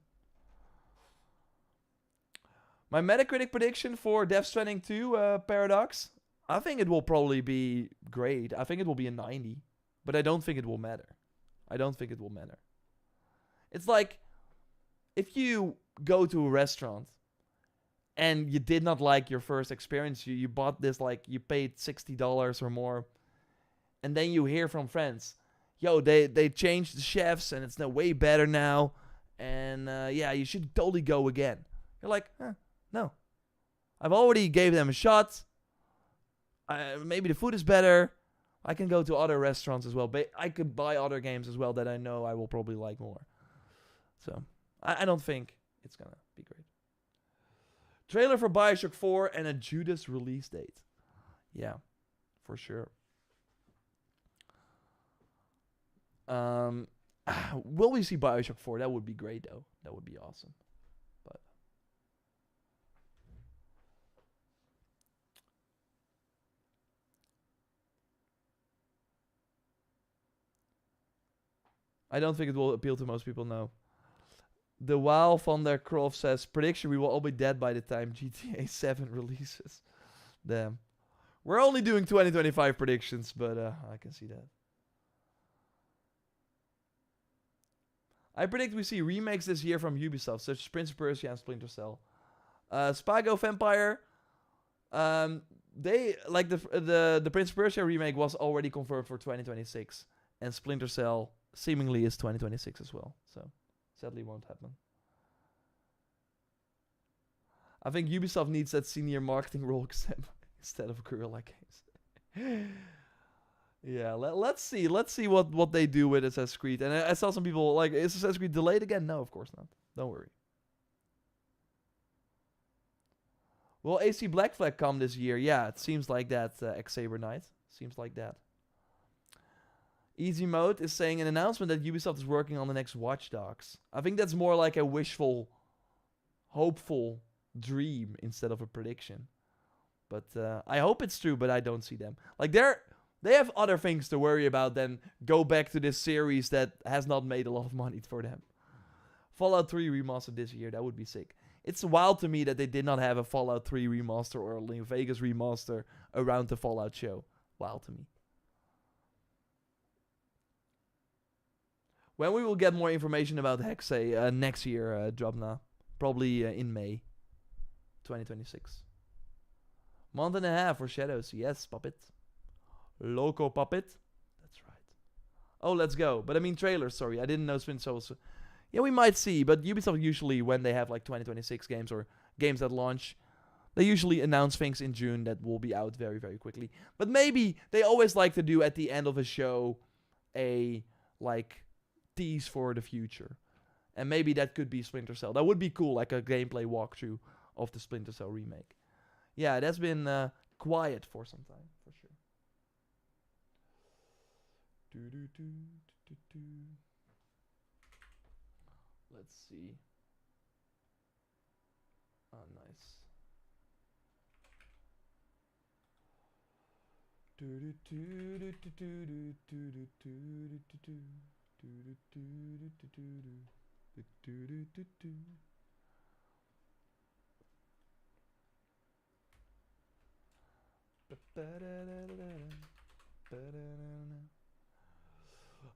My Metacritic prediction for Death Stranding 2, Paradox, I think it will probably be great. I think it will be a 90. But I don't think it will matter. I don't think it will matter. It's like, if you go to a restaurant and you did not like your first experience, you bought this, like, you paid $60 or more, and then you hear from friends, yo, they changed the chefs and it's way better now, and yeah, you should totally go again. You're like, no. I've already gave them a shot. Maybe the food is better. I can go to other restaurants as well. But I could buy other games as well that I know I will probably like more. So, I don't think it's going to be great. Trailer for Bioshock 4 and a Judas release date. Yeah, for sure. Will we see Bioshock 4? That would be great, though. That would be awesome. But I don't think it will appeal to most people, no. The Wow van der Kroft says, prediction, we will all be dead by the time GTA 7 releases. Damn. We're only doing 2025 predictions, but I can see that. I predict we see remakes this year from Ubisoft, such as Prince of Persia and Splinter Cell. Spago Vampire, they like the Prince of Persia remake was already confirmed for 2026, and Splinter Cell seemingly is 2026 as well. So sadly, won't happen. I think Ubisoft needs that senior marketing role instead of Guerrilla Games. Yeah, let's see what they do with Assassin's Creed. And I saw some people like, is Assassin's Creed delayed again? No, of course not. Don't worry. Will AC Black Flag come this year? Yeah, it seems like that, X-Saber Knight. Seems like that. Easy Mode is saying an announcement that Ubisoft is working on the next Watch Dogs. I think that's more like a wishful, hopeful dream instead of a prediction. But I hope it's true, but I don't see them. Like, they have other things to worry about than go back to this series that has not made a lot of money for them. Fallout 3 remastered this year, that would be sick. It's wild to me that they did not have a Fallout 3 remaster or a New Vegas remaster around the Fallout show. Wild to me. When we will get more information about Hexay next year, Drobna. Probably in May 2026. Month and a half for Shadows. Yes, Puppet. Loco Puppet. That's right. Oh, let's go. But I mean trailers, sorry. I didn't know Splinter Cell was... Yeah, we might see. But Ubisoft usually, when they have like 2026 games or games that launch, they usually announce things in June that will be out very, very quickly. But maybe they always like to do at the end of a show a like tease for the future. And maybe that could be Splinter Cell. That would be cool, like a gameplay walkthrough of the Splinter Cell remake. Yeah, that's been quiet for some time, for sure. Let's see. Oh, nice.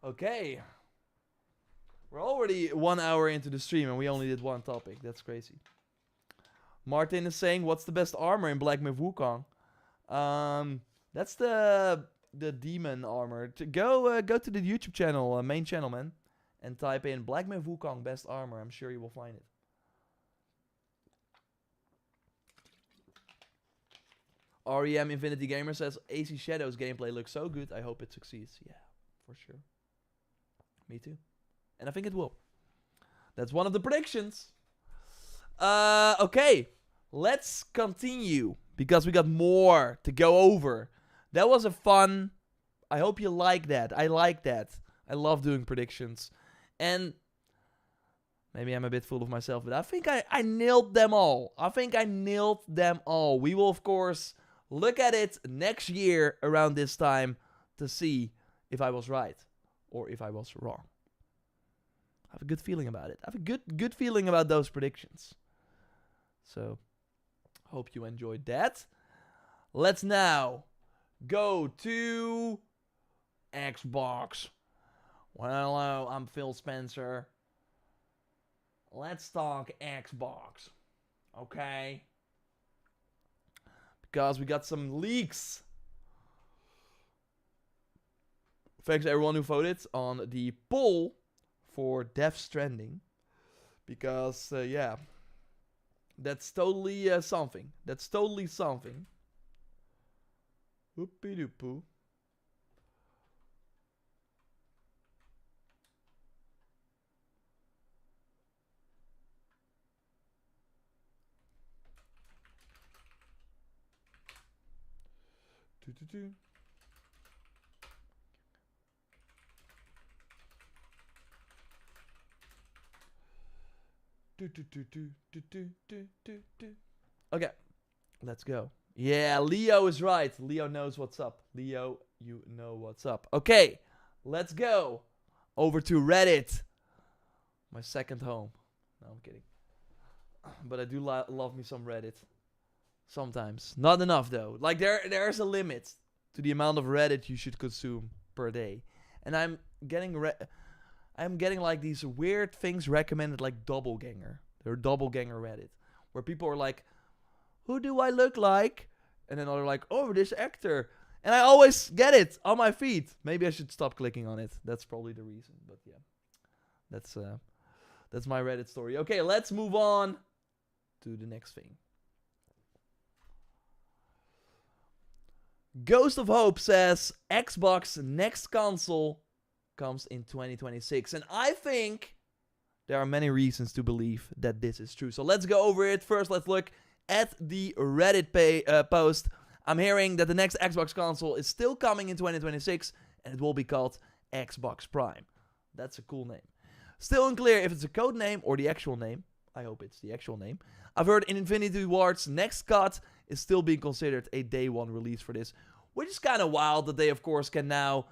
Okay. We're already 1 hour into the stream and we only did one topic. That's crazy. Martin is saying, what's the best armor in Black Myth Wukong? That's the demon armor. Go to the YouTube channel, main channel, man. And type in Black Myth Wukong best armor. I'm sure you will find it. REM Infinity Gamer says, AC Shadows gameplay looks so good. I hope it succeeds. Yeah, for sure. Me too. And I think it will. That's one of the predictions. Okay. Let's continue. Because we got more to go over. That was a fun... I hope you like that. I like that. I love doing predictions. And... maybe I'm a bit full of myself. But I think I nailed them all. I think I nailed them all. We will, of course... look at it next year around this time to see if I was right or if I was wrong. I have a good feeling about it. I have a good feeling about those predictions. So, hope you enjoyed that. Let's now go to Xbox. Well, hello, I'm Phil Spencer. Let's talk Xbox. Okay? Because we got some leaks. Thanks to everyone who voted on the poll for Death Stranding. Because, yeah. That's totally something. That's totally something. Whoopie-doopoo. Do-do-do. Okay, let's go. Yeah, Leo is right. Leo knows what's up. Leo, you know what's up. Okay, let's go over to Reddit. My second home. No, I'm kidding. But I do love me some Reddit. Sometimes. Not enough, though. Like, there's a limit to the amount of Reddit you should consume per day. And I'm getting like these weird things recommended, like Doppelganger. They're Doppelganger Reddit. Where people are like, who do I look like? And then they're like, oh, this actor. And I always get it on my feed. Maybe I should stop clicking on it. That's probably the reason. But yeah. That's my Reddit story. Okay, let's move on to the next thing. Ghost of Hope says Xbox next console comes in 2026. And I think there are many reasons to believe that this is true. So let's go over it. First, let's look at the Reddit post. I'm hearing that the next Xbox console is still coming in 2026, and it will be called Xbox Prime. That's a cool name. Still unclear if it's a code name or the actual name. I hope it's the actual name. I've heard in Infinity Ward's next cut is still being considered a day one release for this, which is kind of wild that they, of course, can now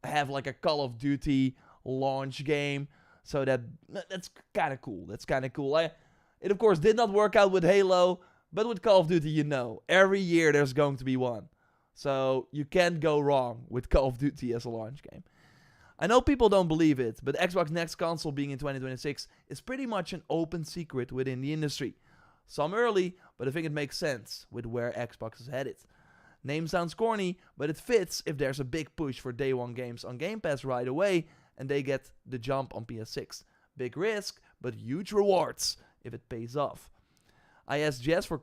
have like a Call of Duty launch game. So that's kind of cool. That's kind of cool. It, of course, did not work out with Halo, but with Call of Duty, you know, every year there's going to be one. So you can't go wrong with Call of Duty as a launch game. I know people don't believe it, but Xbox next console being in 2026 is pretty much an open secret within the industry. Some early, but I think it makes sense with where Xbox is headed. Name sounds corny, but it fits if there's a big push for day one games on Game Pass right away and they get the jump on PS6. Big risk, but huge rewards if it pays off. I asked Jess for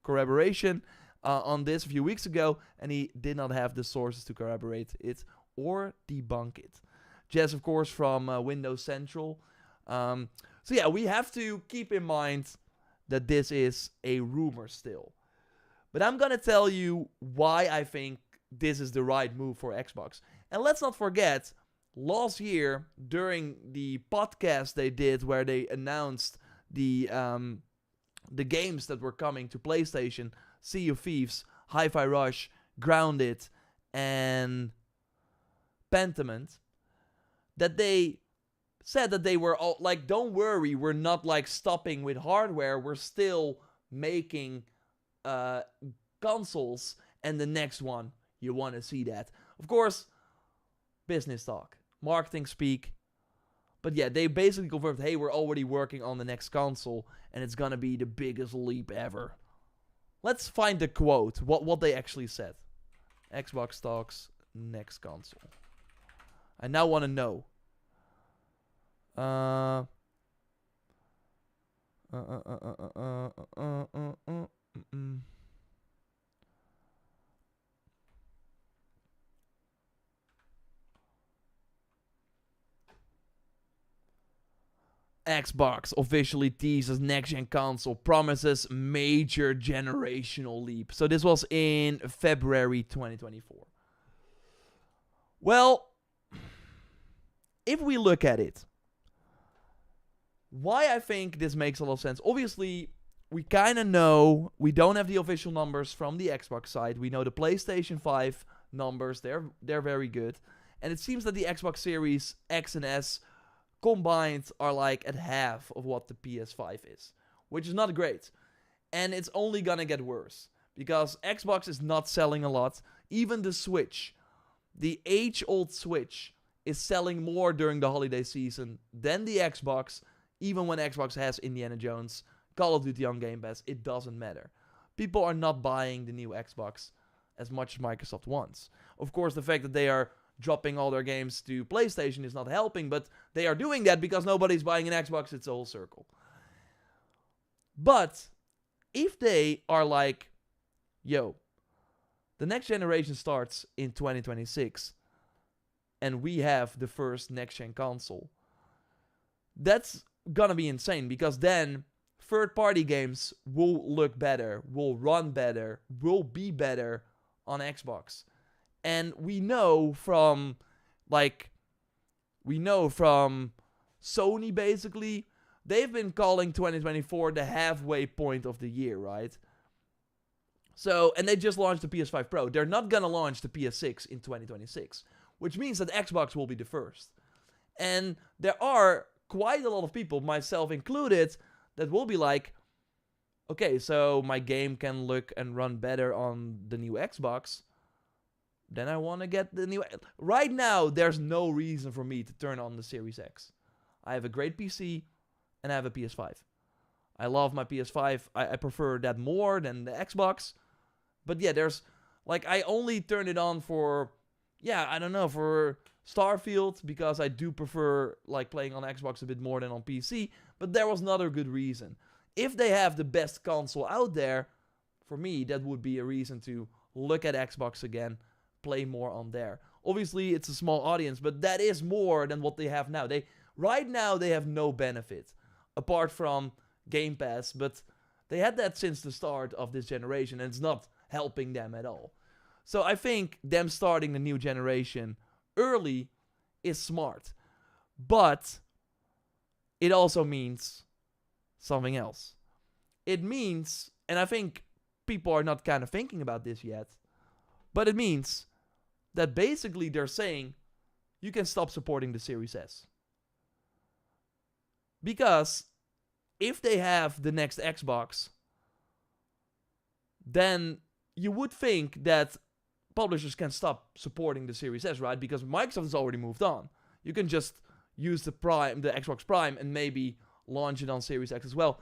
corroboration on this a few weeks ago, and he did not have the sources to corroborate it or debunk it. Jess, of course, from Windows Central. So yeah, we have to keep in mind that this is a rumor still. But I'm going to tell you why I think this is the right move for Xbox. And let's not forget, last year, during the podcast they did where they announced the games that were coming to PlayStation, Sea of Thieves, Hi-Fi Rush, Grounded, and Pentiment, that they said that they were all like, don't worry, we're not like stopping with hardware, we're still making consoles, and the next one, you want to see that. Of course, business talk, marketing speak. But yeah, they basically confirmed, hey, we're already working on the next console, and it's gonna be the biggest leap ever. Let's find the quote, what they actually said. Xbox talks next console. I now want to know. Xbox officially teases next-gen console, promises major generational leap. So this was in February 2024. Well, if we look at it, why I think this makes a lot of sense. Obviously, we kind of know, we don't have the official numbers from the Xbox side. We know the PlayStation 5 numbers, they're very good. And it seems that the Xbox Series X and S combined are like at half of what the PS5 is, which is not great. And it's only gonna get worse because Xbox is not selling a lot. Even the Switch, the age-old Switch, is selling more during the holiday season than the Xbox. Even when Xbox has Indiana Jones, Call of Duty on Game Pass, it doesn't matter. People are not buying the new Xbox as much as Microsoft wants. Of course, the fact that they are dropping all their games to PlayStation is not helping, but they are doing that because nobody's buying an Xbox. It's a whole circle. But if they are like, yo, the next generation starts in 2026 and we have the first next-gen console, that's gonna be insane because then third-party games will look better, will run better, will be better on Xbox. And we know from Sony basically, they've been calling 2024 the halfway point of the year, right? So, and they just launched the PS5 Pro. They're not gonna launch the PS6 in 2026, which means that Xbox will be the first. And there are quite a lot of people, myself included, that will be like, okay, so my game can look and run better on the new Xbox. Then I want to get the new... Right now, there's no reason for me to turn on the Series X. I have a great PC, and I have a PS5. I love my PS5. I prefer that more than the Xbox. But yeah, there's... Like, I only turn it on for... Yeah, I don't know, for Starfield, because I do prefer, like, playing on Xbox a bit more than on PC. But there was another good reason. If they have the best console out there, for me, that would be a reason to look at Xbox again, play more on there. Obviously, it's a small audience, but that is more than what they have now. Right now, they have no benefit, apart from Game Pass, but they had that since the start of this generation, and it's not helping them at all. So I think them starting the new generation early is smart. But it also means something else. It means, and I think people are not kind of thinking about this yet, but it means that basically they're saying you can stop supporting the Series S. Because if they have the next Xbox, then you would think that publishers can stop supporting the Series S, right? Because Microsoft has already moved on. You can just use the Xbox Prime, and maybe launch it on Series X as well.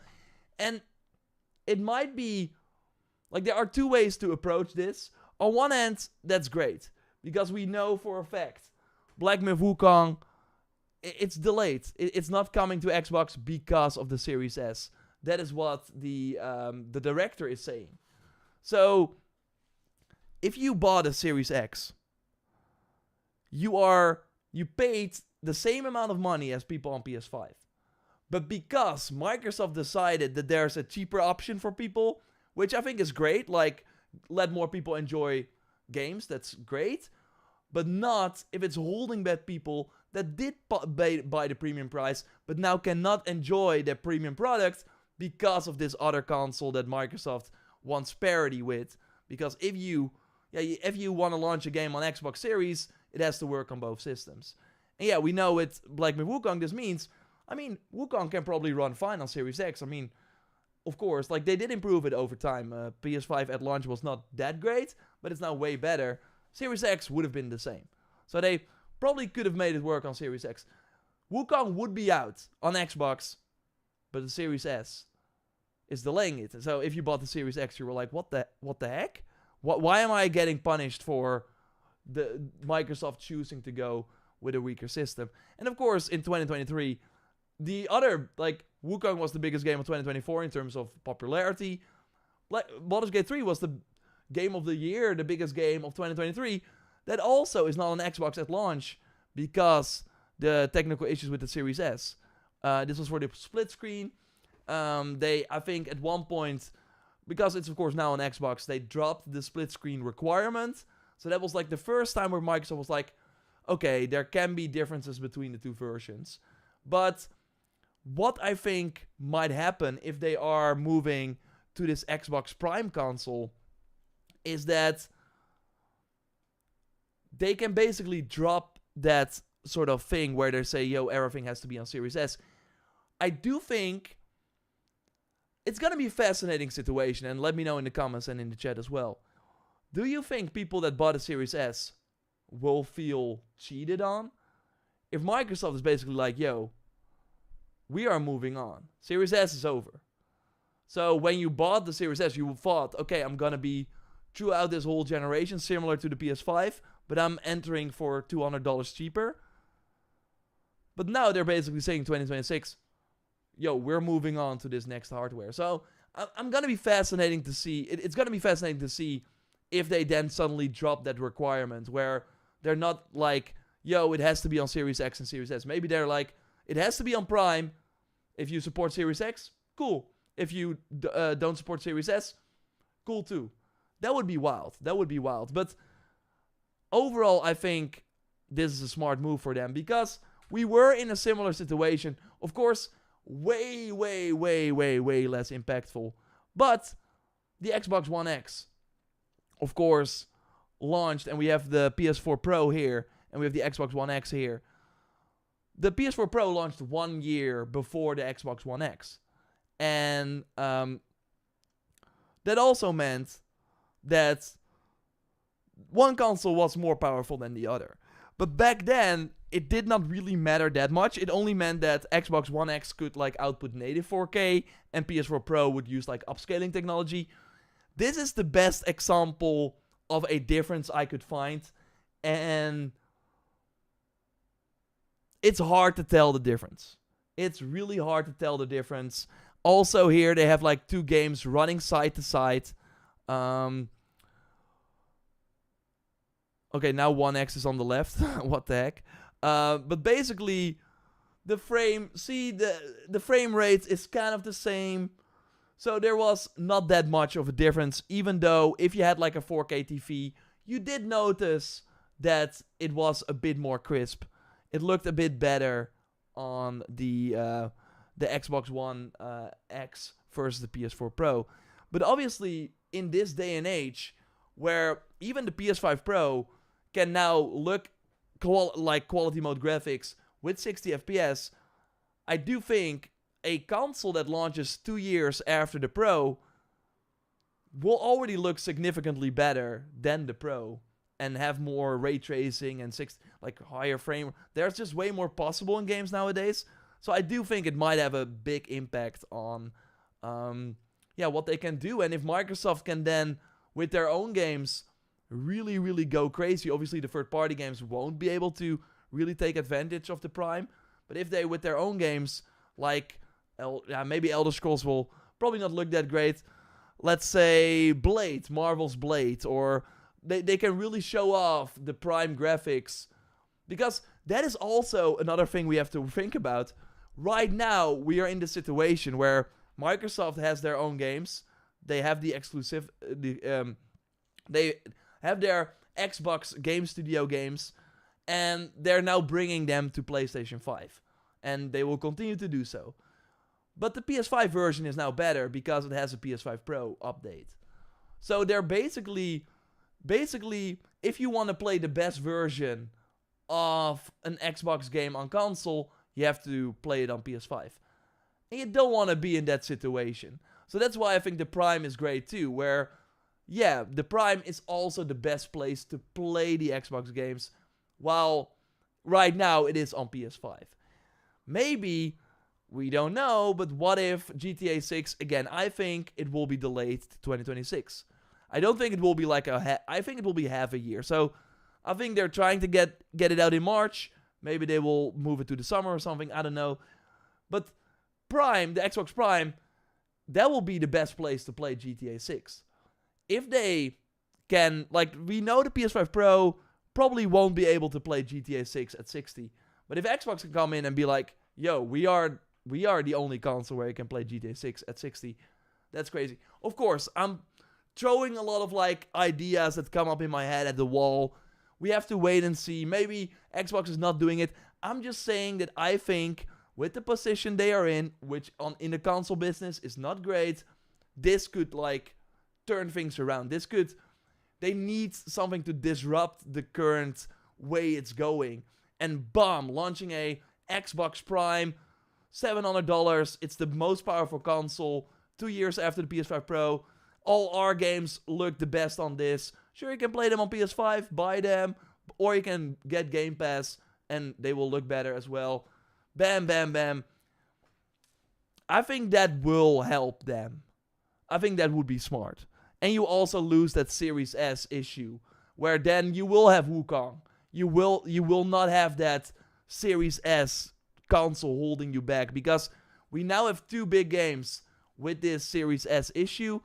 And it might be, like, there are two ways to approach this. On one hand, that's great, because we know for a fact Black Myth Wukong, it's delayed. It's not coming to Xbox because of the Series S. That is what the director is saying. So, if you bought a Series X, you paid the same amount of money as people on PS5. But because Microsoft decided that there's a cheaper option for people, which I think is great, like, let more people enjoy games, that's great. But not if it's holding back people that did buy the premium price, but now cannot enjoy their premium product because of this other console that Microsoft wants parity with. Because if you want to launch a game on Xbox Series, it has to work on both systems. And yeah, we know with Black Myth Wukong, this means, I mean, Wukong can probably run fine on Series X. I mean, of course, like, they did improve it over time. PS5 at launch was not that great, but it's now way better. Series X would have been the same. So they probably could have made it work on Series X. Wukong would be out on Xbox, but the Series S is delaying it. So if you bought the Series X, you were like, what the heck? Why am I getting punished for the Microsoft choosing to go with a weaker system? And of course, in 2023, the other, like, Wukong was the biggest game of 2024 in terms of popularity. Baldur's Gate 3 was the game of the year, the biggest game of 2023. That also is not on Xbox at launch because the technical issues with the Series S. This was for the split screen. I think at one point, because it's of course now on Xbox, they dropped the split screen requirement. So that was like the first time where Microsoft was like, okay, there can be differences between the two versions. But what I think might happen if they are moving to this Xbox Prime console is that they can basically drop that sort of thing where they say, yo, everything has to be on Series S. I do think it's going to be a fascinating situation, and let me know in the comments and in the chat as well. Do you think people that bought a Series S will feel cheated on? If Microsoft is basically like, yo, we are moving on. Series S is over. So when you bought the Series S, you thought, okay, I'm going to be throughout this whole generation similar to the PS5, but I'm entering for $200 cheaper. But now they're basically saying 2026, yo, we're moving on to this next hardware. So I'm going to be fascinating to see. It's going to be fascinating to see if they then suddenly drop that requirement where they're not like, yo, it has to be on Series X and Series S. Maybe they're like, it has to be on Prime. If you support Series X, cool. If you don't support Series S, cool too. That would be wild. That would be wild. But overall, I think this is a smart move for them because we were in a similar situation. Of course, way less impactful. But the Xbox One X, of course, launched, and we have the PS4 Pro here, and we have the Xbox One X here. the PS4 Pro launched 1 year before the Xbox One X. And that also meant that one console was more powerful than the other. But back then, it did not really matter that much. It only meant that Xbox One X could like output native 4K and PS4 Pro would use like upscaling technology. This is the best example of a difference I could find. And it's hard to tell the difference. It's really hard to tell the difference. Also here, they have like 2 games running side to side. Okay, now One X is on the left. What the heck? But basically, the frame rate is kind of the same. So there was not that much of a difference, even though if you had like a 4K TV, you did notice that it was a bit more crisp. It looked a bit better on the Xbox One X versus the PS4 Pro. But obviously, in this day and age, where even the PS5 Pro can now look like quality mode graphics with 60 FPS, I do think a console that launches 2 years after the Pro will already look significantly better than the Pro and have more ray tracing and higher frame. There's just way more possible in games nowadays. So I do think it might have a big impact on what they can do. And if Microsoft can then, with their own games, really, really go crazy. Obviously, the third-party games won't be able to really take advantage of the Prime. But if they, with their own games, like, maybe Elder Scrolls will probably not look that great. Let's say Blade, Marvel's Blade, or they can really show off the Prime graphics. Because that is also another thing we have to think about. Right now, we are in the situation where Microsoft has their own games. They have the exclusive... they have their Xbox Game Studio games, and they're now bringing them to PlayStation 5. And they will continue to do so. But the PS5 version is now better because it has a PS5 Pro update. So they're basically, if you want to play the best version of an Xbox game on console, you have to play it on PS5. And you don't want to be in that situation. So that's why I think the Prime is great too, where, yeah, the Prime is also the best place to play the Xbox games, while right now it is on PS5. Maybe, we don't know, but what if GTA 6, again, I think it will be delayed to 2026. I don't think it will be like I think it will be half a year. So I think they're trying to get it out in March. Maybe they will move it to the summer or something. I don't know. But Prime, the Xbox Prime, that will be the best place to play GTA 6. If they can, like, we know the PS5 Pro probably won't be able to play GTA 6 at 60. But if Xbox can come in and be like, yo, we are the only console where you can play GTA 6 at 60, that's crazy. Of course, I'm throwing a lot of, like, ideas that come up in my head at the wall. We have to wait and see. Maybe Xbox is not doing it. I'm just saying that I think with the position they are in, which in the console business is not great, this could, like, turn things around. They need something to disrupt the current way it's going. And bam, launching a Xbox Prime, $700. It's the most powerful console 2 years after the PS5 Pro. All our games look the best on this. Sure, you can play them on PS5, buy them, or you can get Game Pass, and they will look better as well. Bam, bam, bam. I think that will help them. I think that would be smart. And you also lose that Series S issue, where then you will have Wukong. You will not have that Series S console holding you back, because we now have 2 big games with this Series S issue.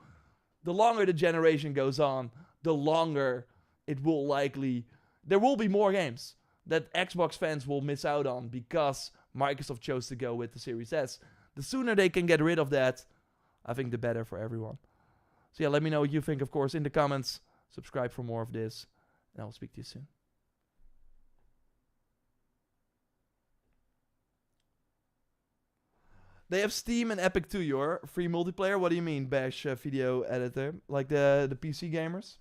The longer the generation goes on, the longer it will likely... There will be more games that Xbox fans will miss out on because Microsoft chose to go with the Series S. The sooner they can get rid of that, I think the better for everyone. So yeah, let me know what you think, of course, in the comments. Subscribe for more of this, and I will speak to you soon. They have Steam and Epic too, your free multiplayer. What do you mean, Bash video editor? Like the PC gamers?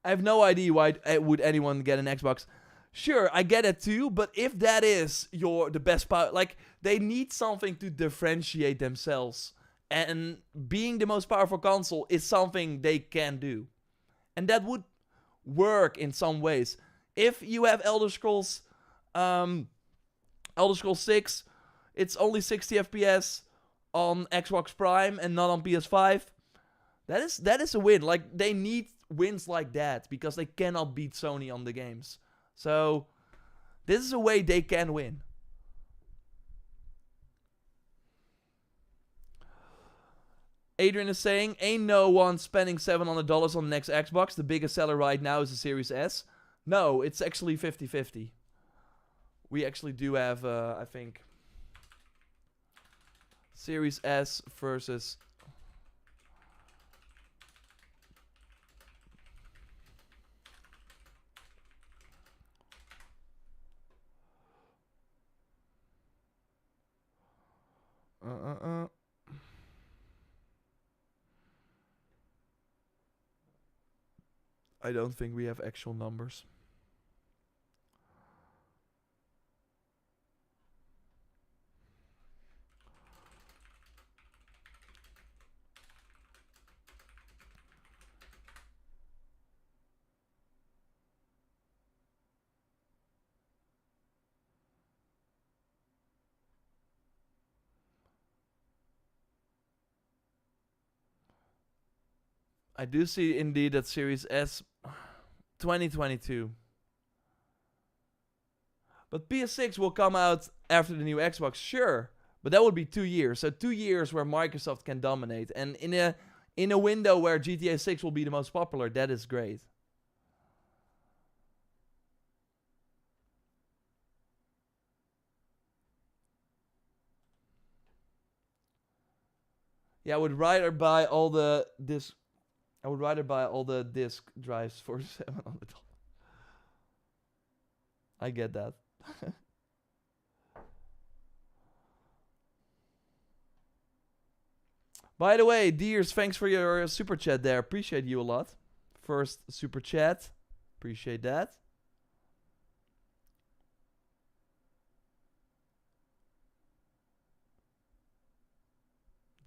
I have no idea why would anyone get an Xbox. Sure, I get it too, but if that is the best power, like, they need something to differentiate themselves. And being the most powerful console is something they can do. And that would work in some ways. If you have Elder Scrolls 6, it's only 60 FPS on Xbox Prime and not on PS5. That is a win. Like, they need wins like that because they cannot beat Sony on the games. So, this is a way they can win. Adrian is saying, ain't no one spending $700 on the next Xbox. The biggest seller right now is the Series S. No, it's actually 50-50. We actually do have, I think, Series S versus... I don't think we have actual numbers. I do see indeed that Series S 2022. But PS6 will come out after the new Xbox, sure. But that would be 2 years. So 2 years where Microsoft can dominate. And in a window where GTA 6 will be the most popular, that is great. Yeah, I would rather buy all the disc drives for $700. I get that. By the way, Deers, thanks for your super chat there. Appreciate you a lot. First super chat. Appreciate that.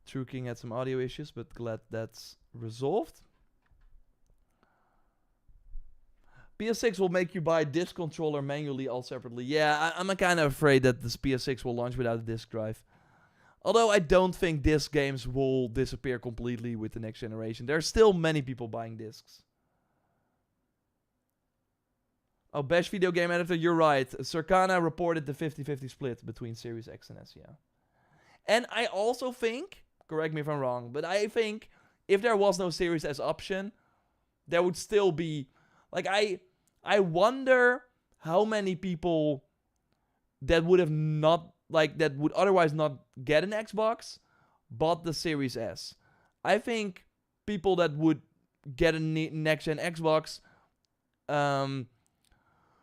True King had some audio issues, but glad that's resolved. PS6 will make you buy a disc controller manually all separately. Yeah, I'm kind of afraid that this PS6 will launch without a disc drive. Although I don't think disc games will disappear completely with the next generation. There are still many people buying discs. Oh, Bash Video Game Editor, you're right. Circana reported the 50-50 split between Series X and S, yeah. And I also think, correct me if I'm wrong, but I think if there was no Series S option, there would still be... Like, I wonder how many people that would have not... Like, that would otherwise not get an Xbox, bought the Series S. I think people that would get a next-gen Xbox...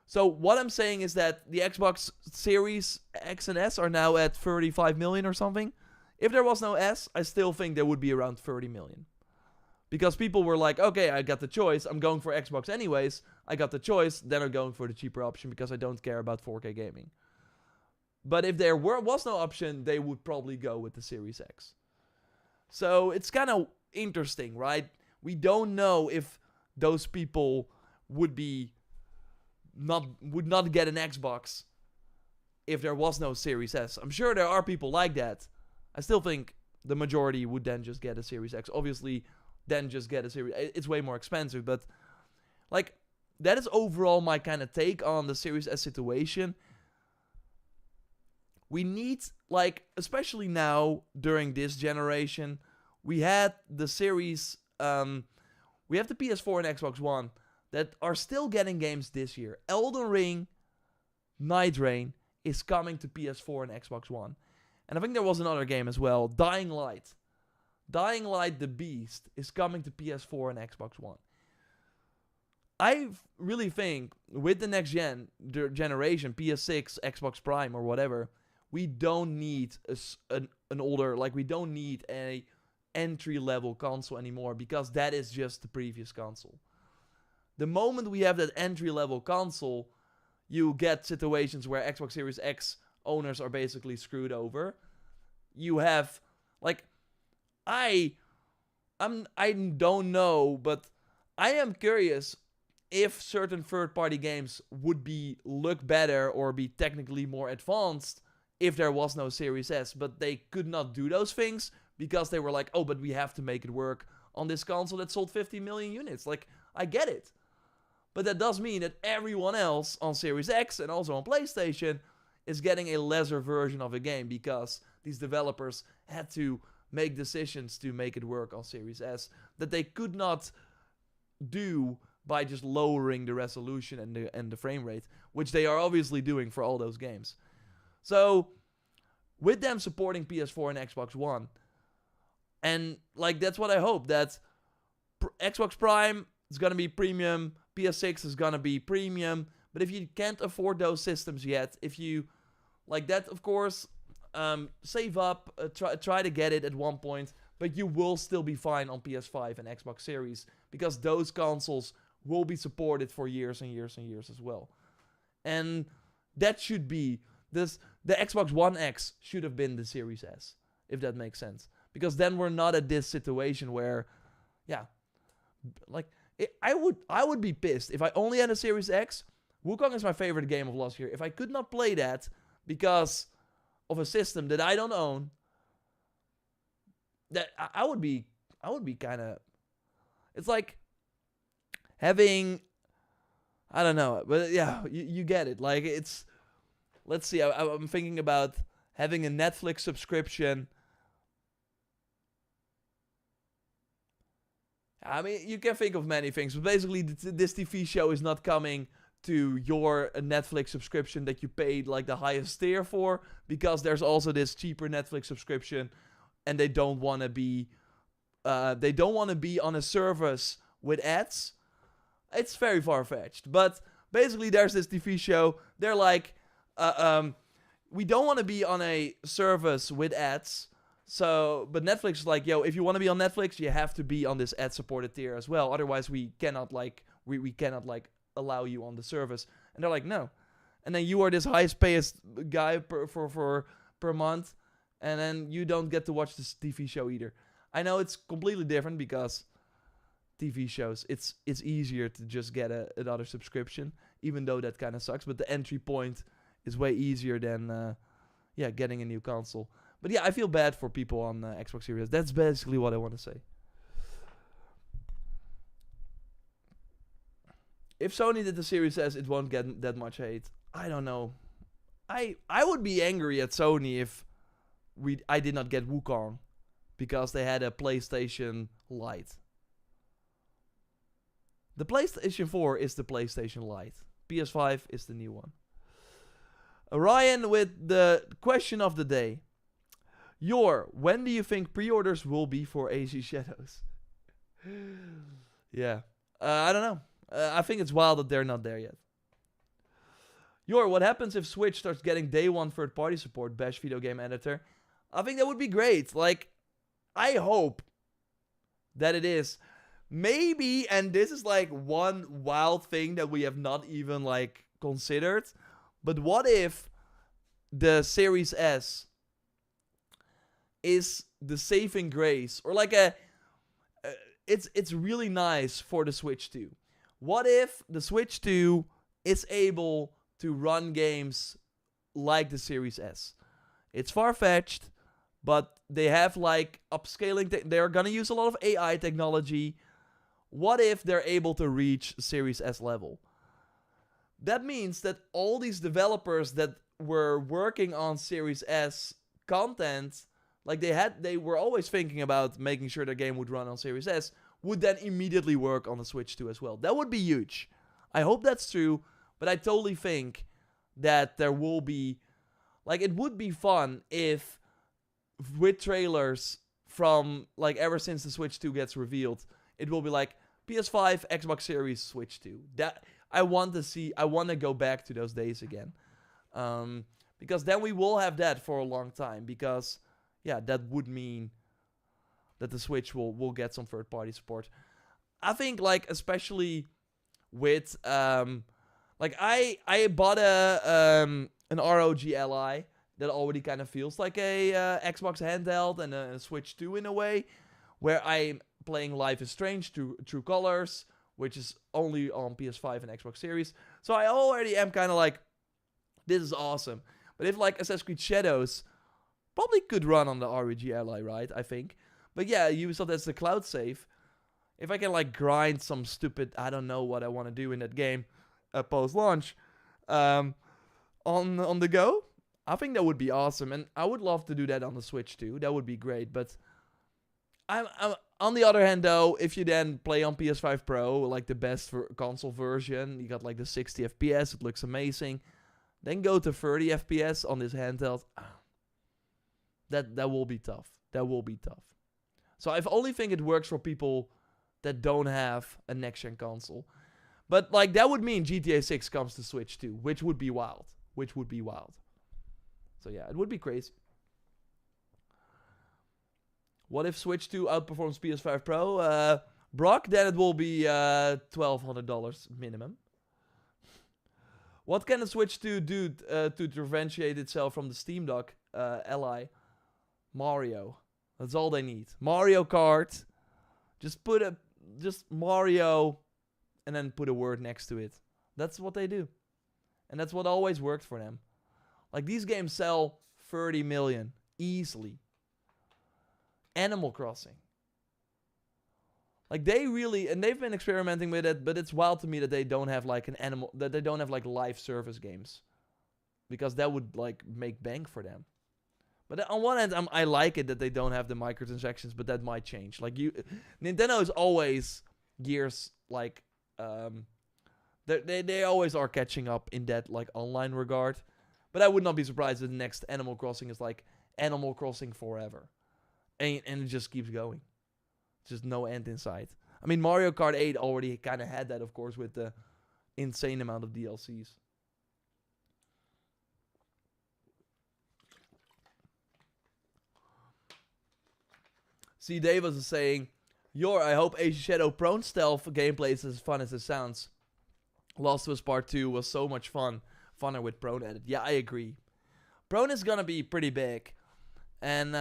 So what I'm saying is that the Xbox Series X and S are now at 35 million or something. If there was no S, I still think there would be around 30 million. Because people were like, okay, I got the choice. I'm going for Xbox anyways. I got the choice. Then I'm going for the cheaper option because I don't care about 4K gaming. But if there was no option, they would probably go with the Series X. So it's kind of interesting, right? We don't know if those people would not get an Xbox if there was no Series S. I'm sure there are people like that. I still think the majority would then just get a Series X. Obviously, then just get a Series... It's way more expensive, but... Like, that is overall my kind of take on the Series S situation. We need, like, especially now, during this generation, we had the Series... we have the PS4 and Xbox One that are still getting games this year. Elden Ring, Night Rain is coming to PS4 and Xbox One. And I think there was another game as well, Dying Light. Dying Light the Beast is coming to PS4 and Xbox One. I really think with the next generation, PS6, Xbox Prime or whatever, we don't need an older, like we don't need a entry-level console anymore because that is just the previous console. the moment we have that entry-level console, you get situations where Xbox Series X owners are basically screwed over. You have, like, I don't know, but I am curious if certain third-party games would look better or be technically more advanced if there was no Series S, but they could not do those things because they were like, oh, but we have to make it work on this console that sold 50 million units. Like, I get it. But that does mean that everyone else on Series X and also on PlayStation is getting a lesser version of a game because these developers had to make decisions to make it work on Series S that they could not do by just lowering the resolution and the frame rate, which they are obviously doing for all those games. So, with them supporting PS4 and Xbox One, and like that's what I hope, that Xbox Prime is gonna be premium, PS6 is gonna be premium, but if you can't afford those systems yet, if you like that, of course, save up, try to get it at one point, but you will still be fine on PS5 and Xbox Series because those consoles will be supported for years and years and years as well. And that should be this. The Xbox One X should have been the Series S, if that makes sense, because then we're not at this situation where, yeah, like I would be pissed if I only had a Series X. Wukong is my favorite game of last year. If I could not play that because of a system that I don't own, that I would be kind of. It's like having, I don't know, but yeah, you get it. Like it's, let's see, I'm thinking about having a Netflix subscription. I mean, you can think of many things, but basically this TV show is not coming to your Netflix subscription that you paid like the highest tier for, because there's also this cheaper Netflix subscription, and they don't want to be on a service with ads. It's very far-fetched, but basically there's this TV show. They're like, we don't want to be on a service with ads. So, but Netflix is like, yo, if you want to be on Netflix, you have to be on this ad-supported tier as well. Otherwise, we cannot we cannot allow you on the service. And they're like, no. And then you are this highest paid guy per month, and then you don't get to watch this TV show either. I know it's completely different because TV shows, it's easier to just get another subscription, even though that kind of sucks. But the entry point is way easier than getting a new console. But yeah, I feel bad for people on Xbox Series. That's basically what I want to say. If Sony did the Series S, it won't get that much hate. I don't know. I would be angry at Sony if I did not get Wukong because they had a PlayStation Lite. The PlayStation 4 is the PlayStation Lite. PS5 is the new one. Ryan with the question of the day. When do you think pre-orders will be for AC Shadows? Yeah. I don't know. I think it's wild that they're not there yet. What happens if Switch starts getting day one third-party support, Bash video game editor? I think that would be great. Like, I hope that it is. Maybe, and this is like one wild thing that we have not even like considered, but what if the Series S is the saving grace, or like it's really nice for the Switch 2. What if the Switch 2 is able to run games like the Series S? It's far-fetched, but they have like upscaling. They're gonna use a lot of AI technology. What if they're able to reach Series S level? That means that all these developers that were working on Series S content, like they were always thinking about making sure their game would run on Series S, would then immediately work on the Switch 2 as well. That would be huge. I hope that's true, but I totally think that there will be, like, it would be fun if with trailers from, like, ever since the Switch 2 gets revealed, it will be like PS5, Xbox Series, Switch 2. That I want to go back to those days again. Because then we will have that for a long time, because yeah, that would mean that the Switch will get some third-party support. I think, like, especially with like I bought an ROG Ally that already kind of feels like a Xbox handheld and a Switch 2 in a way, where I'm playing Life is Strange through True Colors, which is only on PS5 and Xbox Series. So I already am kind of like, this is awesome. But if like Assassin's Creed Shadows probably could run on the ROG Ally, right? I think. But yeah, Ubisoft has the cloud save. If I can like grind some stupid, I don't know what I want to do in that game post-launch on the go, I think that would be awesome. And I would love to do that on the Switch too. That would be great. But I'm on the other hand though, if you then play on PS5 Pro, like the best console version, you got like the 60 FPS, it looks amazing. Then go to 30 FPS on this handheld. That will be tough. That will be tough. So I only think it works for people that don't have a next-gen console. But like that would mean GTA 6 comes to Switch too, which would be wild. So yeah, it would be crazy. What if Switch 2 outperforms PS5 Pro? Brock, then it will be $1,200 minimum. What can the Switch 2 do to differentiate itself from the Steam Dock Ally? Mario. That's all they need. Mario Kart. Just Mario and then put a word next to it. That's what they do. And that's what always worked for them. Like these games sell 30 million easily. Animal Crossing. Like they really, and they've been experimenting with it, but it's wild to me that they don't have like that they don't have like live service games. Because that would like make bank for them. But on one hand, I like it that they don't have the microtransactions, but that might change. Like Nintendo is always years like, they always are catching up in that like online regard. But I would not be surprised if the next Animal Crossing is like Animal Crossing forever, and it just keeps going, just no end in sight. I mean, Mario Kart 8 already kind of had that, of course, with the insane amount of DLCs. See, Dave was saying, I hope Asian Shadow Prone Stealth gameplay is as fun as it sounds. Last of Us Part 2 was so much fun. Funner with Prone added. Yeah, I agree. Prone is gonna be pretty big. And,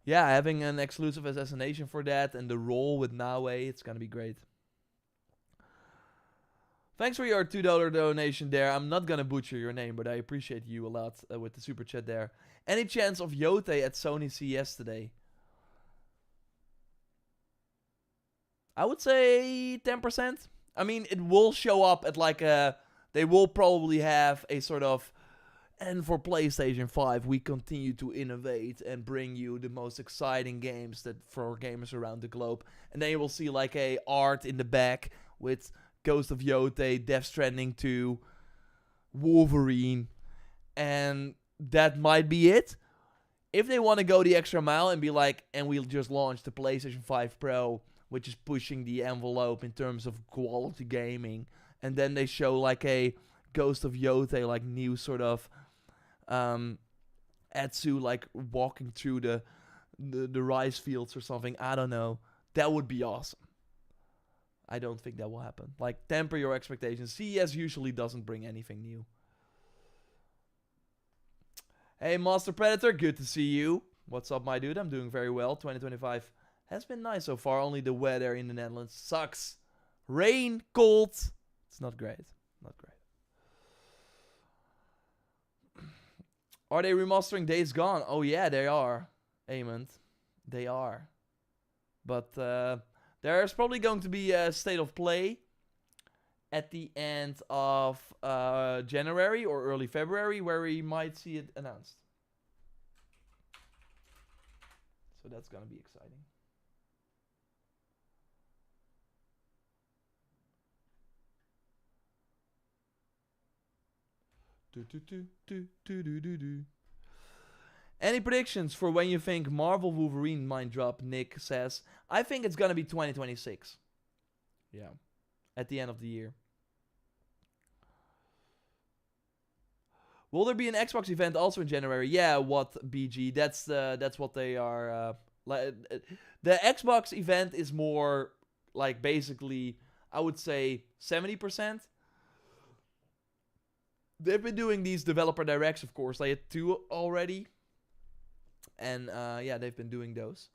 yeah, having an exclusive assassination for that and the role with Naue, it's gonna be great. Thanks for your $2 donation there. I'm not gonna butcher your name, but I appreciate you a lot with the super chat there. Any chance of Yote at Sony CES today? I would say 10%. I mean, it will show up at like they will probably have a sort of, and for PlayStation 5, we continue to innovate and bring you the most exciting games that for gamers around the globe. And then you will see like a art in the back with Ghost of Yote, Death Stranding 2, Wolverine, and that might be it. If they want to go the extra mile and be like, and we'll just launch the PlayStation 5 Pro, which is pushing the envelope in terms of quality gaming, and then they show like a Ghost of Yote, like new sort of Etsu, like walking through the rice fields or something. I don't know. That would be awesome. I don't think that will happen. Like, temper your expectations. CES usually doesn't bring anything new. Hey, Master Predator, good to see you. What's up, my dude? I'm doing very well. 2025 has been nice so far. Only the weather in the Netherlands sucks. Rain, cold. It's not great. Not great. Are they remastering Days Gone? Oh yeah, they are. Amond. They are. But there's probably going to be a State of Play at the end of January or early February where we might see it announced. So that's going to be exciting. Any predictions for when you think Marvel Wolverine might drop? Nick says, I think it's gonna be 2026. Yeah, at the end of the year. Will there be an Xbox event also in January? Yeah, what BG? That's what they are. The Xbox event is more like basically I would say 70%. They've been doing these developer directs, of course. They had 2 already. And yeah, they've been doing those.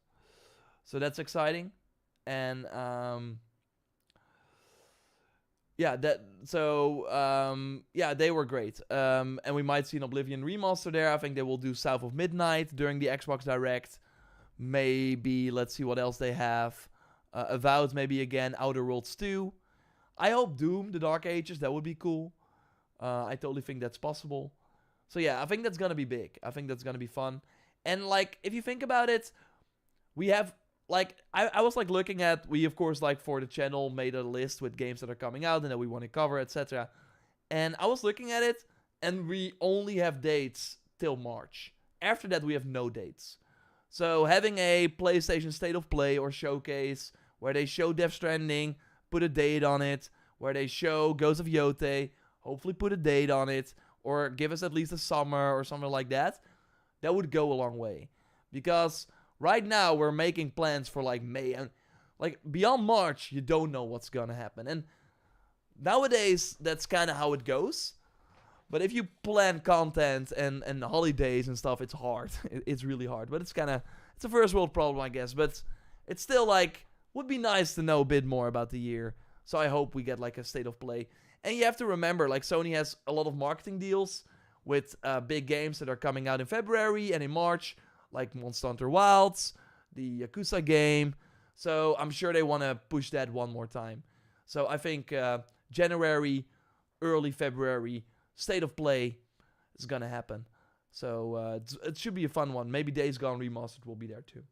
So that's exciting. And yeah, they were great. And we might see an Oblivion remaster there. I think they will do South of Midnight during the Xbox Direct. Maybe, let's see what else they have. Avowed maybe again, Outer Worlds 2. I hope Doom, The Dark Ages, that would be cool. I totally think that's possible. So yeah, I think that's gonna be big. I think that's gonna be fun. And like, if you think about it, we have, like, I was like looking at, we of course like for the channel made a list with games that are coming out and that we want to cover, etc. And I was looking at it, and we only have dates till March. After that, we have no dates. So having a PlayStation State of Play or showcase where they show Death Stranding, put a date on it, where they show Ghost of Yotei, hopefully put a date on it, or give us at least a summer or something like that, that would go a long way. Because right now we're making plans for like May, and like beyond March, you don't know what's gonna happen. And nowadays, that's kind of how it goes. But if you plan content and holidays and stuff, it's hard. It's really hard. But it's a first world problem, I guess. But it's still like, would be nice to know a bit more about the year. So I hope we get like a State of Play. And you have to remember, like, Sony has a lot of marketing deals with big games that are coming out in February and in March, like Monster Hunter Wilds, the Yakuza game. So I'm sure they want to push that one more time. So I think January, early February, State of Play is going to happen. So it should be a fun one. Maybe Days Gone Remastered will be there too.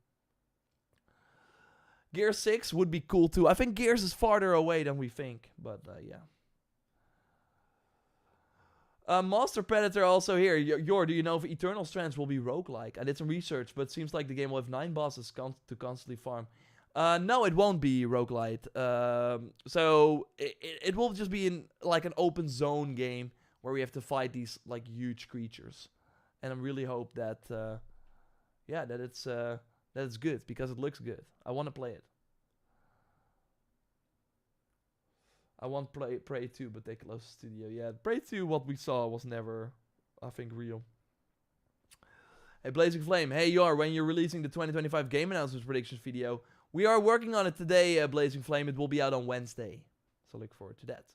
Gears 6 would be cool too. I think Gears is farther away than we think. But yeah. Monster Predator also here. Yor, do you know if Eternal Strands will be roguelike? I did some research, but it seems like the game will have 9 bosses to constantly farm. No, it won't be roguelite. So it will just be in like an open zone game where we have to fight these like huge creatures. And I really hope that that it's good, because it looks good. I want to play it. I want Prey 2, but they closed the studio. Yeah, Prey 2, what we saw was never, I think, real. Hey, Blazing Flame. Hey, Yor, when you're releasing the 2025 game announcements predictions video, we are working on it today, Blazing Flame. It will be out on Wednesday. So look forward to that.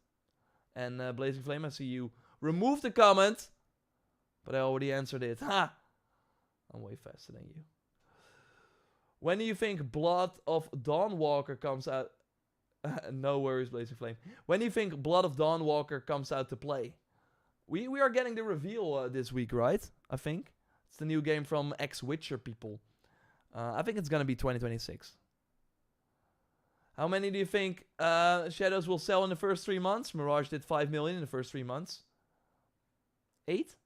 And Blazing Flame, I see you remove the comment, but I already answered it. Ha! I'm way faster than you. When do you think Blood of Dawnwalker comes out? No worries, Blazing Flame. When do you think Blood of Dawnwalker comes out to play? We are getting the reveal this week, right? I think. It's the new game from ex-Witcher people. I think it's going to be 2026. How many do you think Shadows will sell in the first 3 months? Mirage did 5 million in the first 3 months. 8?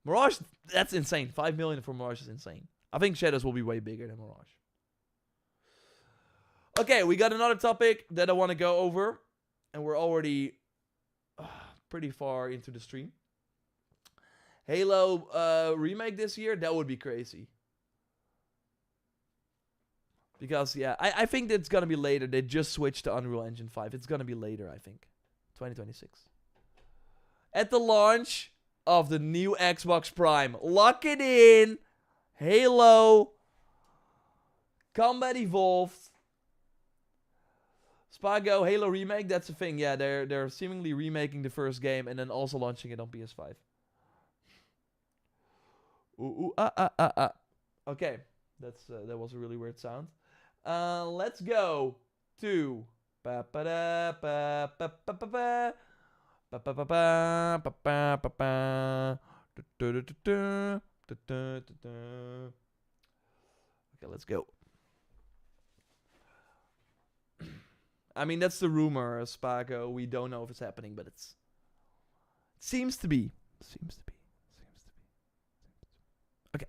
Mirage, that's insane. 5 million for Mirage is insane. I think Shadows will be way bigger than Mirage. Okay, we got another topic that I want to go over. And we're already pretty far into the stream. Halo remake this year? That would be crazy. Because, yeah, I think it's going to be later. They just switched to Unreal Engine 5. It's going to be later, I think. 2026. At the launch of the new Xbox Prime. Lock it in. Halo. Combat Evolved. Spago, Halo remake, that's a thing. Yeah, they're seemingly remaking the first game and then also launching it on PS5. Okay, that was a really weird sound. Let's go to okay, let's go. I mean, that's the rumor, Spago. We don't know if it's happening, but it seems to be. Okay.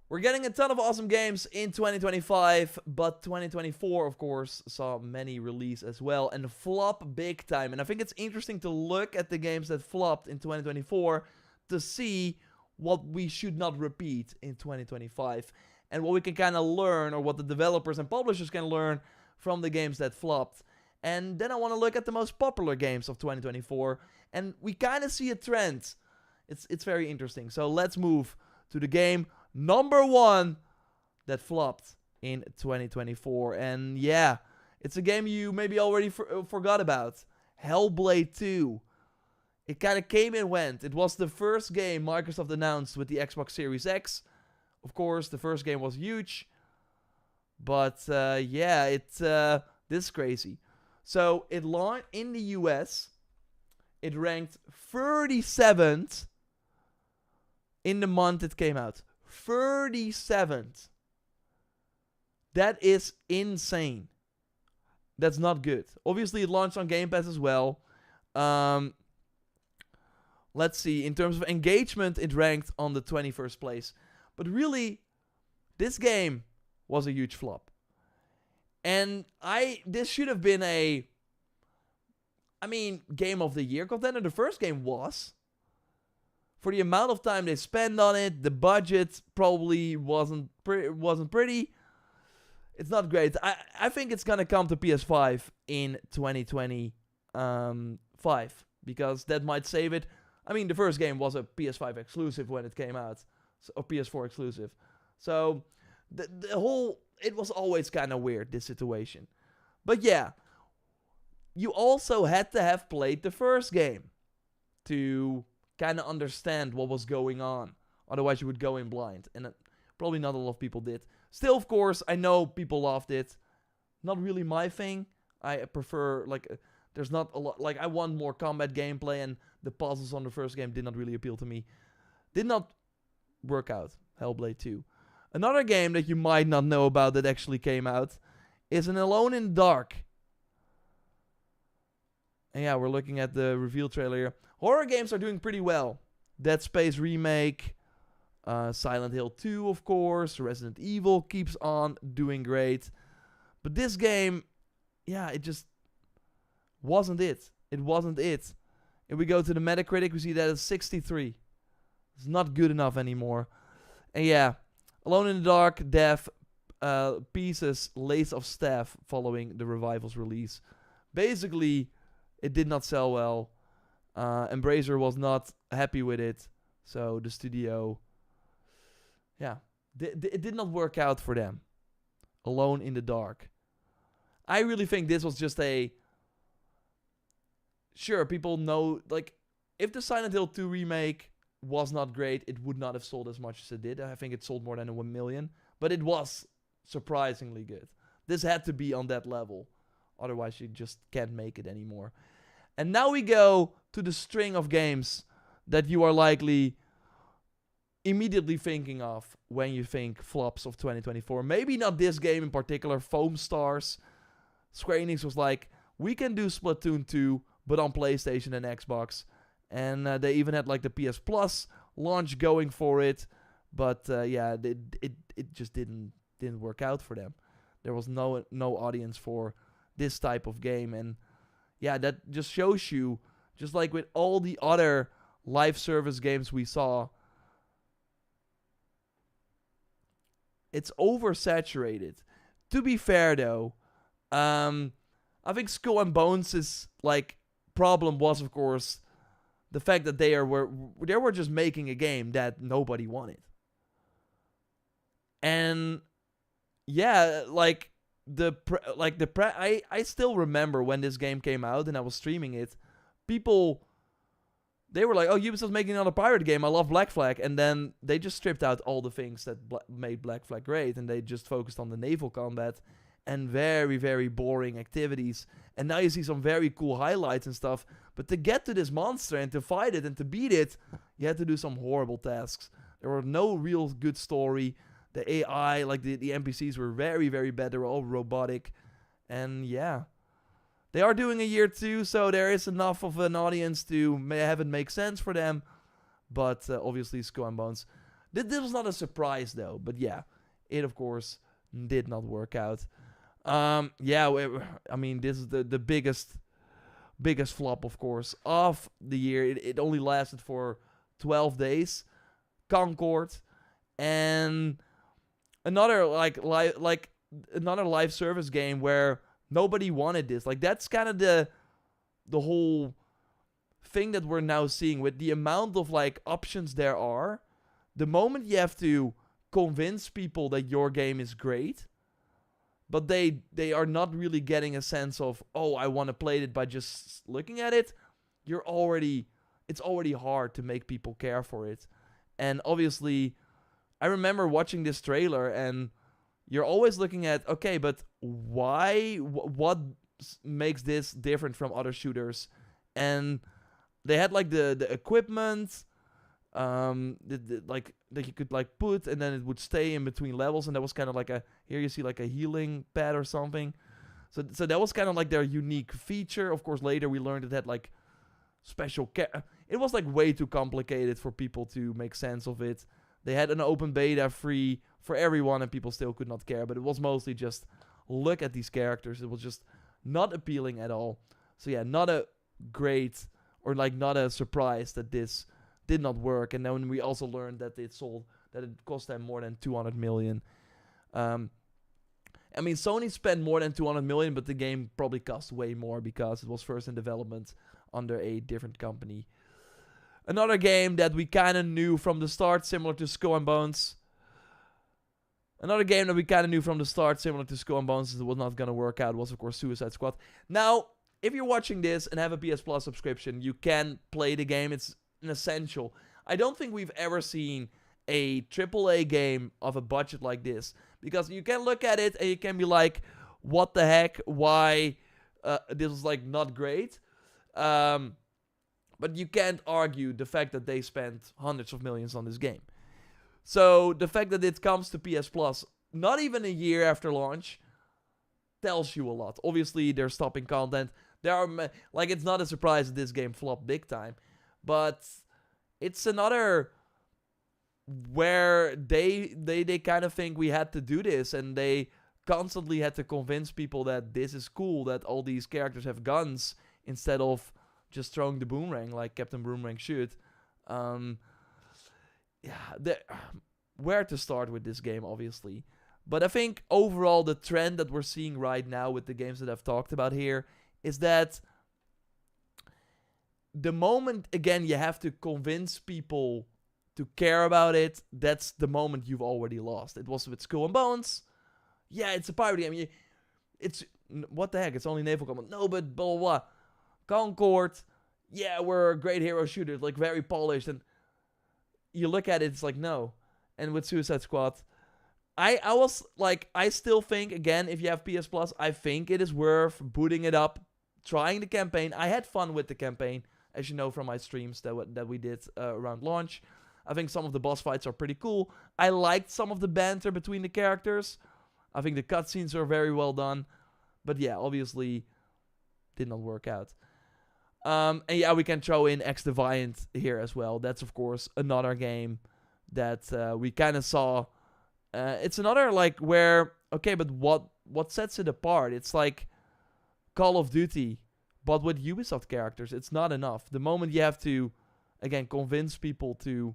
We're getting a ton of awesome games in 2025, but 2024, of course, saw many release as well and flop big time. And I think it's interesting to look at the games that flopped in 2024 to see what we should not repeat in 2025, and what we can kind of learn, or what the developers and publishers can learn from the games that flopped. And then I want to look at the most popular games of 2024, and we kind of see a trend. It's very interesting. So let's move to the game number 1 that flopped in 2024. And yeah, it's a game you maybe already forgot about. Hellblade 2. It kind of came and went. It was the first game Microsoft announced with the Xbox Series X. Of course, the first game was huge. But yeah, this is crazy. So it launched in the US. It ranked 37th in the month it came out. 37th. That is insane. That's not good. Obviously, it launched on Game Pass as well. Let's see. In terms of engagement, it ranked on the 21st place. But really, this game was a huge flop. And this should have been Game of the Year contender. The first game was. For the amount of time they spent on it, the budget probably wasn't pretty. It's not great. I think it's gonna come to PS5 in 2025, because that might save it. I mean, the first game was a PS5 exclusive when it came out, or PS4 exclusive. So it was always kind of weird, this situation. But yeah, you also had to have played the first game to kind of understand what was going on. Otherwise, you would go in blind, and probably not a lot of people did. Still, of course, I know people loved it. Not really my thing. I prefer, there's not a lot, I want more combat gameplay, and the puzzles on the first game did not really appeal to me. Did not work out, Hellblade 2. Another game that you might not know about that actually came out is an Alone in the Dark. And yeah, we're looking at the reveal trailer here. Horror games are doing pretty well. Dead Space Remake, Silent Hill 2, of course. Resident Evil keeps on doing great. But this game, yeah, it just wasn't it. It wasn't it. If we go to the Metacritic, we see that it's 63. It's not good enough anymore. And yeah, Alone in the Dark, death, pieces, lace of staff following the Revival's release. Basically, it did not sell well. Embracer was not happy with it. So the studio, yeah, it did not work out for them. Alone in the Dark. I really think this was just sure, people know, if the Silent Hill 2 remake was not great, it would not have sold as much as it did. I think it sold more than 1 million. But it was surprisingly good. This had to be on that level. Otherwise, you just can't make it anymore. And now we go to the string of games that you are likely immediately thinking of when you think flops of 2024. Maybe not this game in particular, Foam Stars. Square Enix was like, we can do Splatoon 2, but on PlayStation and Xbox. And they even had the PS Plus launch going for it. But yeah, it just didn't work out for them. There was no audience for this type of game. And yeah, that just shows you, just like with all the other live service games we saw, it's oversaturated. To be fair though, I think Skull and Bones' problem was, of course, the fact that they were just making a game that nobody wanted. And yeah, I still remember when this game came out and I was streaming it, people, they were like, oh, Ubisoft's making another pirate game, I love Black Flag. And then they just stripped out all the things that made Black Flag great, and they just focused on the naval combat and very, very boring activities. And now you see some very cool highlights and stuff, but to get to this monster and to fight it and to beat it, you had to do some horrible tasks. There were no real good story. The AI, the NPCs were very, very bad. They were all robotic. And yeah, they are doing a year 2, so there is enough of an audience to have it make sense for them. But obviously, Skull and Bones. This was not a surprise though. But yeah, it of course did not work out. Yeah, I mean, this is the biggest flop, of course, of the year. It only lasted for 12 days. Concord, and another another live service game where nobody wanted this. Like, that's kind of the whole thing that we're now seeing with the amount of like options there are. The moment you have to convince people that your game is great, but they are not really getting a sense of, oh, I want to play it by just looking at it, it's already hard to make people care for it. And obviously, I remember watching this trailer, and you're always looking at, okay, but why? What makes this different from other shooters? And they had like the equipment, like that you could like put, and then it would stay in between levels, and that was kind of like here you see like a healing pad or something. So that was kind of like their unique feature. Of course, later we learned it had like special it was like way too complicated for people to make sense of it. They had an open beta free for everyone, and people still could not care. But it was mostly just look at these characters. It was just not appealing at all. So yeah, not a great, or like not a surprise that this did not work. And then we also learned that it cost them more than 200 million. I mean, Sony spent more than 200 million, but the game probably cost way more because it was first in development under a different company. Another game that we kind of knew from the start, similar to Skull and Bones. Another game that we kind of knew from the start, similar to Skull and Bones, that was not going to work out, was of course Suicide Squad. Now, if you're watching this and have a PS Plus subscription, you can play the game. It's an essential. I don't think we've ever seen a AAA game of a budget like this, because you can look at it and you can be like, what the heck, why this is like not great. But you can't argue the fact that they spent hundreds of millions on this game. So the fact that it comes to PS Plus not even a year after launch tells you a lot. Obviously, they're stopping content. It's not a surprise that this game flopped big time, but it's another where they kind of think we had to do this, and they constantly had to convince people that this is cool, that all these characters have guns instead of just throwing the boomerang like Captain Boomerang should. Where to start with this game, obviously. But I think overall the trend that we're seeing right now with the games that I've talked about here is that the moment, again, you have to convince people to care about it, that's the moment you've already lost. It was with Skull and Bones. Yeah, it's a pirate game. It's, what the heck, it's only naval combat. No, but blah, blah, blah. Concord, yeah, we're a great hero shooter, like very polished, and you look at it, it's like, no. And with Suicide Squad, I still think, again, if you have PS Plus, I think it is worth booting it up, trying the campaign. I had fun with the campaign, as you know from my streams that we did around launch. I think some of the boss fights are pretty cool. I liked some of the banter between the characters. I think the cutscenes are very well done. But yeah, obviously, did not work out. And yeah, we can throw in XDeviant here as well. That's, of course, another game that we kind of saw. It's another, like, where, okay, but what sets it apart? It's like Call of Duty, but with Ubisoft characters. It's not enough. The moment you have to, again, convince people to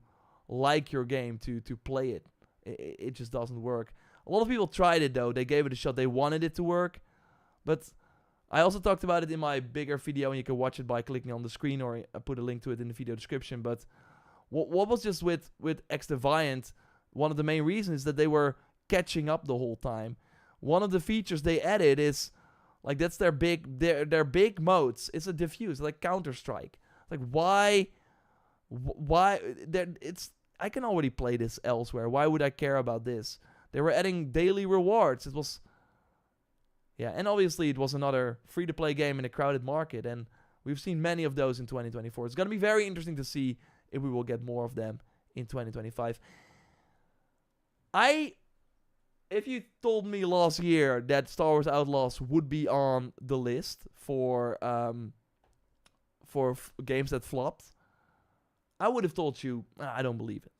like your game, to play it, it just doesn't work. A lot of people tried it, though. They gave it a shot. They wanted it to work. But I also talked about it in my bigger video, and you can watch it by clicking on the screen, or I put a link to it in the video description. But what was just with XDeviant, one of the main reasons is that they were catching up the whole time. One of the features they added is, like, that's their big modes. It's a diffuse, like Counter-Strike. Like, why? I can already play this elsewhere. Why would I care about this? They were adding daily rewards. It was, yeah, and obviously it was another free-to-play game in a crowded market, and we've seen many of those in 2024. It's going to be very interesting to see if we will get more of them in 2025. If you told me last year that Star Wars Outlaws would be on the list for games that flopped, I would have told you, I don't believe it.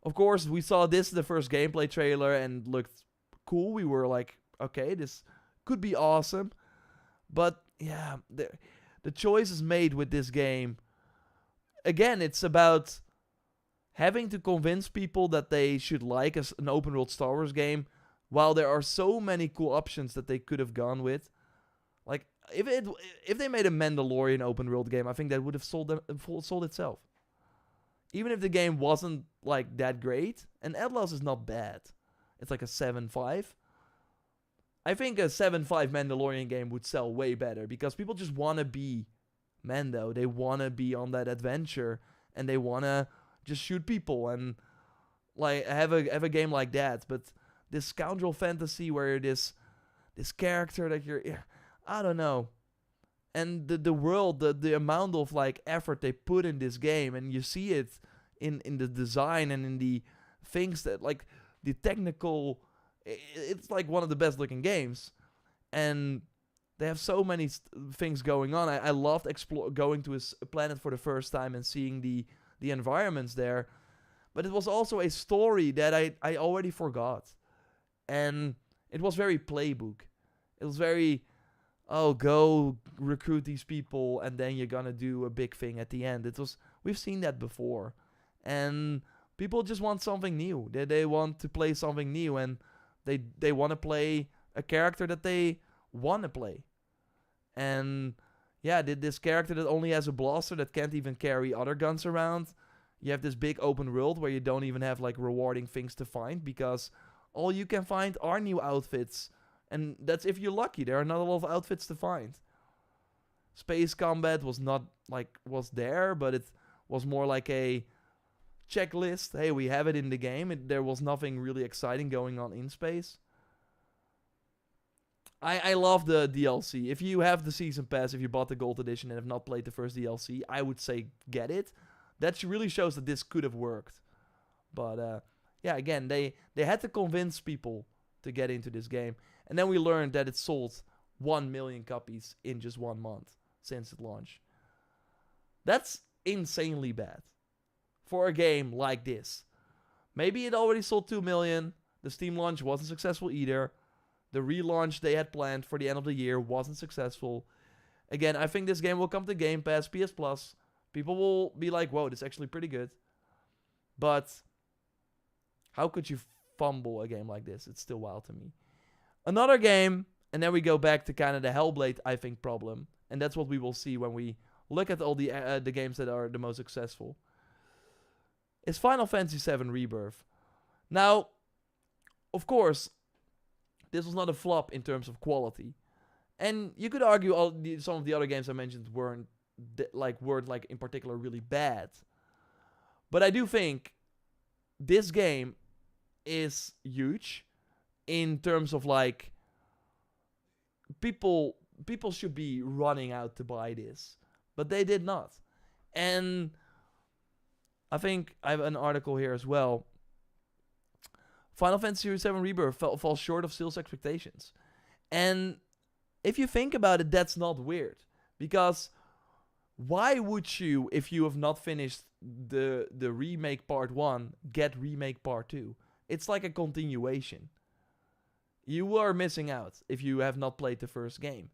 Of course, we saw this, the first gameplay trailer, and looked cool. We were like, okay, this could be awesome. But, yeah, the choices made with this game, again, it's about having to convince people that they should like an open world Star Wars game, while there are so many cool options that they could have gone with. Like, if they made a Mandalorian open world game, I think that would have sold itself. Even if the game wasn't like that great, and Atlas is not bad. It's like a 7.5. I think a 7.5 Mandalorian game would sell way better because people just want to be Mando. They want to be on that adventure and they want to just shoot people and like have a game like that. But this scoundrel fantasy where this character that you're, I don't know. And the world, the amount of like effort they put in this game, and you see it in the design and in the things that like the technical, it's like one of the best looking games, and they have so many things going on. I loved going to a planet for the first time and seeing the environments there, but it was also a story that I already forgot, and it was very playbook. It was very, oh, go recruit these people and then you're gonna do a big thing at the end. We've seen that before, and people just want something new. They want to play something new, and they want to play a character that they want to play. And yeah, this character that only has a blaster that can't even carry other guns around. You have this big open world where you don't even have like rewarding things to find because all you can find are new outfits. And that's if you're lucky. There are not a lot of outfits to find. Space combat was there, but it was more like a checklist. Hey, we have it in the game. There was nothing really exciting going on in space. I love the DLC. If you have the Season Pass, if you bought the Gold Edition and have not played the first DLC, I would say get it. That really shows that this could have worked. But yeah, again, they had to convince people to get into this game. And then we learned that it sold 1 million copies in just 1 month since it launched. That's insanely bad for a game like this. Maybe it already sold 2 million. The Steam launch wasn't successful either. The relaunch they had planned for the end of the year wasn't successful. Again, I think this game will come to Game Pass, PS Plus. People will be like, whoa, this is actually pretty good. But how could you fumble a game like this? It's still wild to me. Another game, and then we go back to kind of the Hellblade, I think, problem. And that's what we will see when we look at all the games that are the most successful. Is Final Fantasy VII Rebirth. Now, of course, this was not a flop in terms of quality. And you could argue some of the other games I mentioned weren't in particular really bad. But I do think this game is huge in terms of like people should be running out to buy this, but they did not. And I think I have an article here as well. Final Fantasy VII Rebirth falls short of sales expectations. And if you think about it, that's not weird. Because why would you, if you have not finished the remake part 1, get remake part 2? It's like a continuation. You are missing out if you have not played the first game.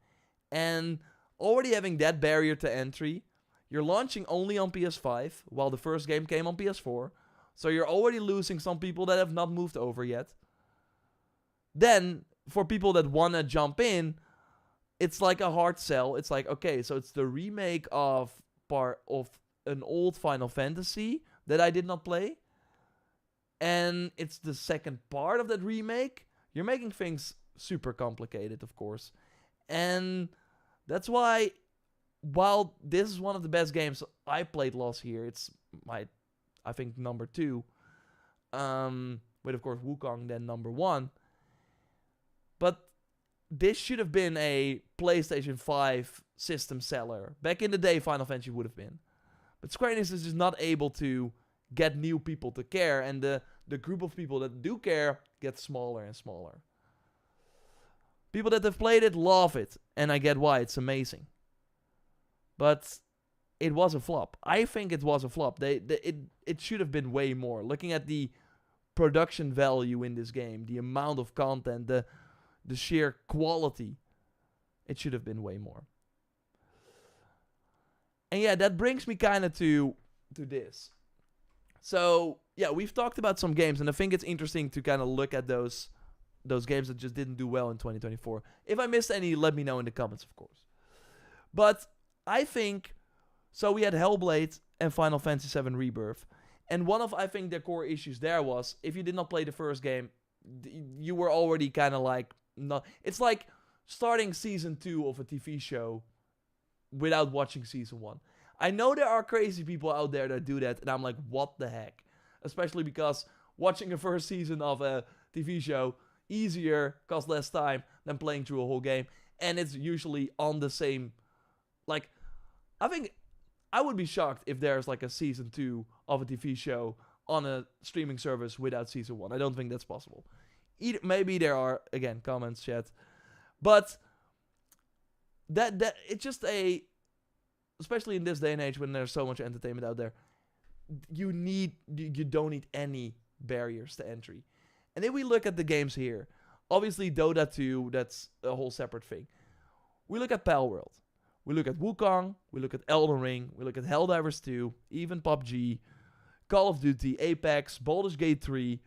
And already having that barrier to entry, you're launching only on PS5, while the first game came on PS4. So you're already losing some people that have not moved over yet. Then, for people that want to jump in, it's like a hard sell. It's like, okay, so it's the remake of an old Final Fantasy that I did not play. And it's the second part of that remake. You're making things super complicated, of course. And that's why, while this is one of the best games I played last year, it's I think number 2. With, of course, Wukong then number 1. But this should have been a PlayStation 5 system seller. Back in the day, Final Fantasy would have been. But Square Enix is just not able to get new people to care. And the group of people that do care gets smaller and smaller. People that have played it love it. And I get why. It's amazing. But it was a flop. I think it was a flop. It should have been way more. Looking at the production value in this game, the amount of content, the sheer quality, it should have been way more. And yeah, that brings me kind of to this. So, yeah, we've talked about some games, and I think it's interesting to kind of look at those games that just didn't do well in 2024. If I missed any, let me know in the comments, of course. But I think, so we had Hellblade and Final Fantasy VII Rebirth. And one of, I think, the core issues there was, if you did not play the first game, you were already kind of like, not. It's like starting season 2 of a TV show without watching season 1. I know there are crazy people out there that do that, and I'm like, what the heck? Especially because watching a first season of a TV show, easier, costs less time than playing through a whole game, and it's usually on the same, like, I think I would be shocked if there's like a season 2 of a TV show on a streaming service without season 1. I don't think that's possible. Maybe there are, again, comments, chat, but that it's just a, especially in this day and age when there's so much entertainment out there, you don't need any barriers to entry. And if we look at the games here, obviously Dota 2, that's a whole separate thing. We look at Palworld. We look at Wukong. We look at Elden Ring. We look at Helldivers 2, even PUBG, Call of Duty, Apex, Baldur's Gate 3,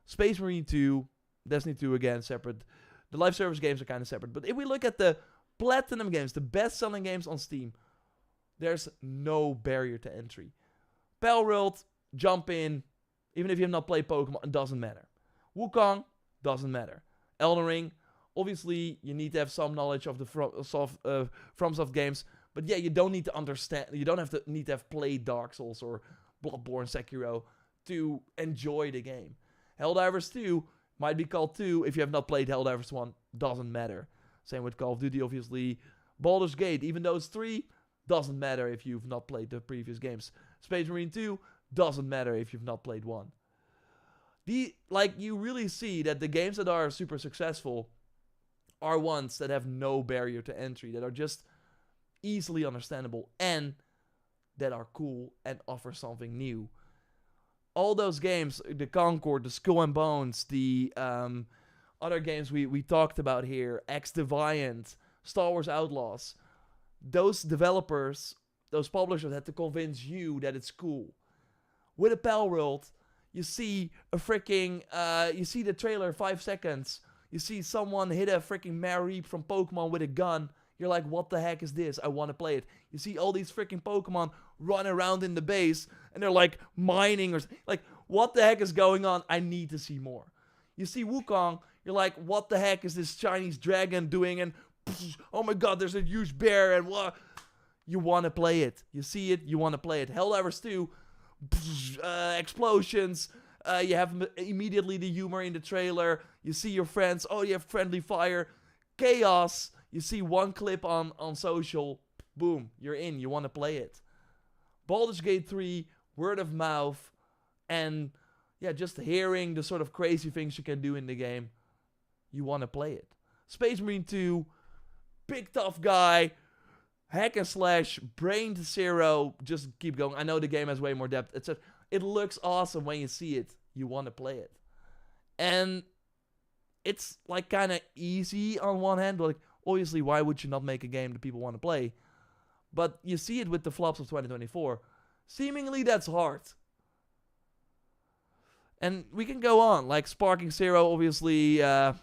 Space Marine 2, Destiny 2 again, separate. The live service games are kind of separate. But if we look at the platinum games, the best-selling games on Steam, there's no barrier to entry. Palworld, jump in. Even if you have not played Pokemon, it doesn't matter. Wukong, doesn't matter. Elden Ring, obviously, you need to have some knowledge of the FromSoft games. But yeah, you don't need to understand. You don't need to have played Dark Souls or Bloodborne, Sekiro to enjoy the game. Helldivers 2 might be called 2. If you have not played Helldivers 1, doesn't matter. Same with Call of Duty, obviously. Baldur's Gate, even though it's 3, doesn't matter if you've not played the previous games. Space Marine 2, doesn't matter if you've not played 1. You really see that the games that are super successful are ones that have no barrier to entry, that are just easily understandable, and that are cool and offer something new. All those games, the Concord, the Skull and Bones, the other games we talked about here, X Defiant, Star Wars Outlaws, those developers, those publishers had to convince you that it's cool. With a Palworld, you see a freaking, you see the trailer 5 seconds. You see someone hit a freaking Mareep from Pokemon with a gun. You're like, what the heck is this? I want to play it. You see all these freaking Pokemon run around in the base, and they're like mining or like, what the heck is going on? I need to see more. You see Wukong, you're like, what the heck is this Chinese dragon doing? And oh my god, there's a huge bear, and what? You want to play it. You see it, you want to play it. Helldivers 2, explosions. You have immediately the humor in the trailer. You see your friends. Oh, you have friendly fire. Chaos. You see one clip on social. Boom. You're in. You want to play it. Baldur's Gate 3. Word of mouth. And yeah, just hearing the sort of crazy things you can do in the game. You want to play it. Space Marine 2. Big tough guy. Hack and slash. Brain zero. Just keep going. I know the game has way more depth. It looks awesome when you see it. You want to play it. And it's like kind of easy on one hand. Like, obviously, why would you not make a game that people want to play? But you see it with the flops of 2024. Seemingly, that's hard. And we can go on. Like Sparking Zero, obviously, a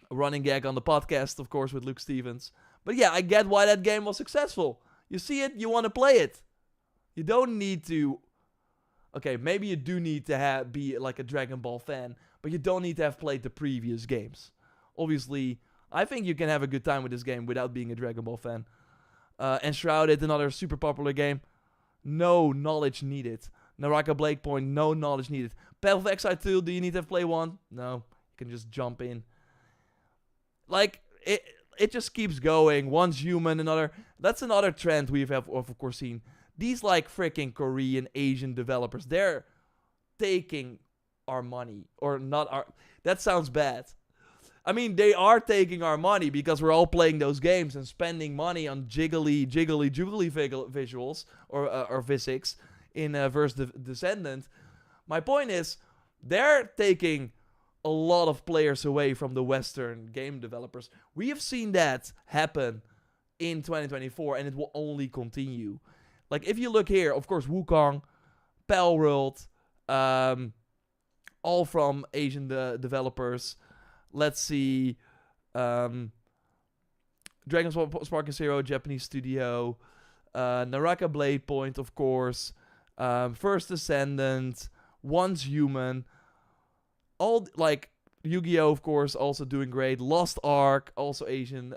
running gag on the podcast, of course, with Luke Stevens. But yeah, I get why that game was successful. You see it, you want to play it. You don't need to... Okay, maybe you do need to be like a Dragon Ball fan, but you don't need to have played the previous games. Obviously, I think you can have a good time with this game without being a Dragon Ball fan. Enshrouded, another super popular game. No knowledge needed. Naraka Blake Point, no knowledge needed. Path of Exile 2, do you need to have played 1? No, you can just jump in. Like, it just keeps going. One's human, another... That's another trend we have, of course, seen. These, like, freaking Korean, Asian developers, they're taking our money. Or not our... That sounds bad. I mean, they are taking our money because we're all playing those games and spending money on jiggly visuals or physics in Verse Descendant. My point is, they're taking a lot of players away from the Western game developers. We have seen that happen in 2024, and it will only continue. Like, if you look here, of course, Wukong, Palworld, All from Asian developers. Let's see. Dragon Spark and Zero, Japanese studio. Naraka Blade Point, of course. First Descendant. Once Human. All, like, Yu-Gi-Oh! Of course, also doing great. Lost Ark, also Asian.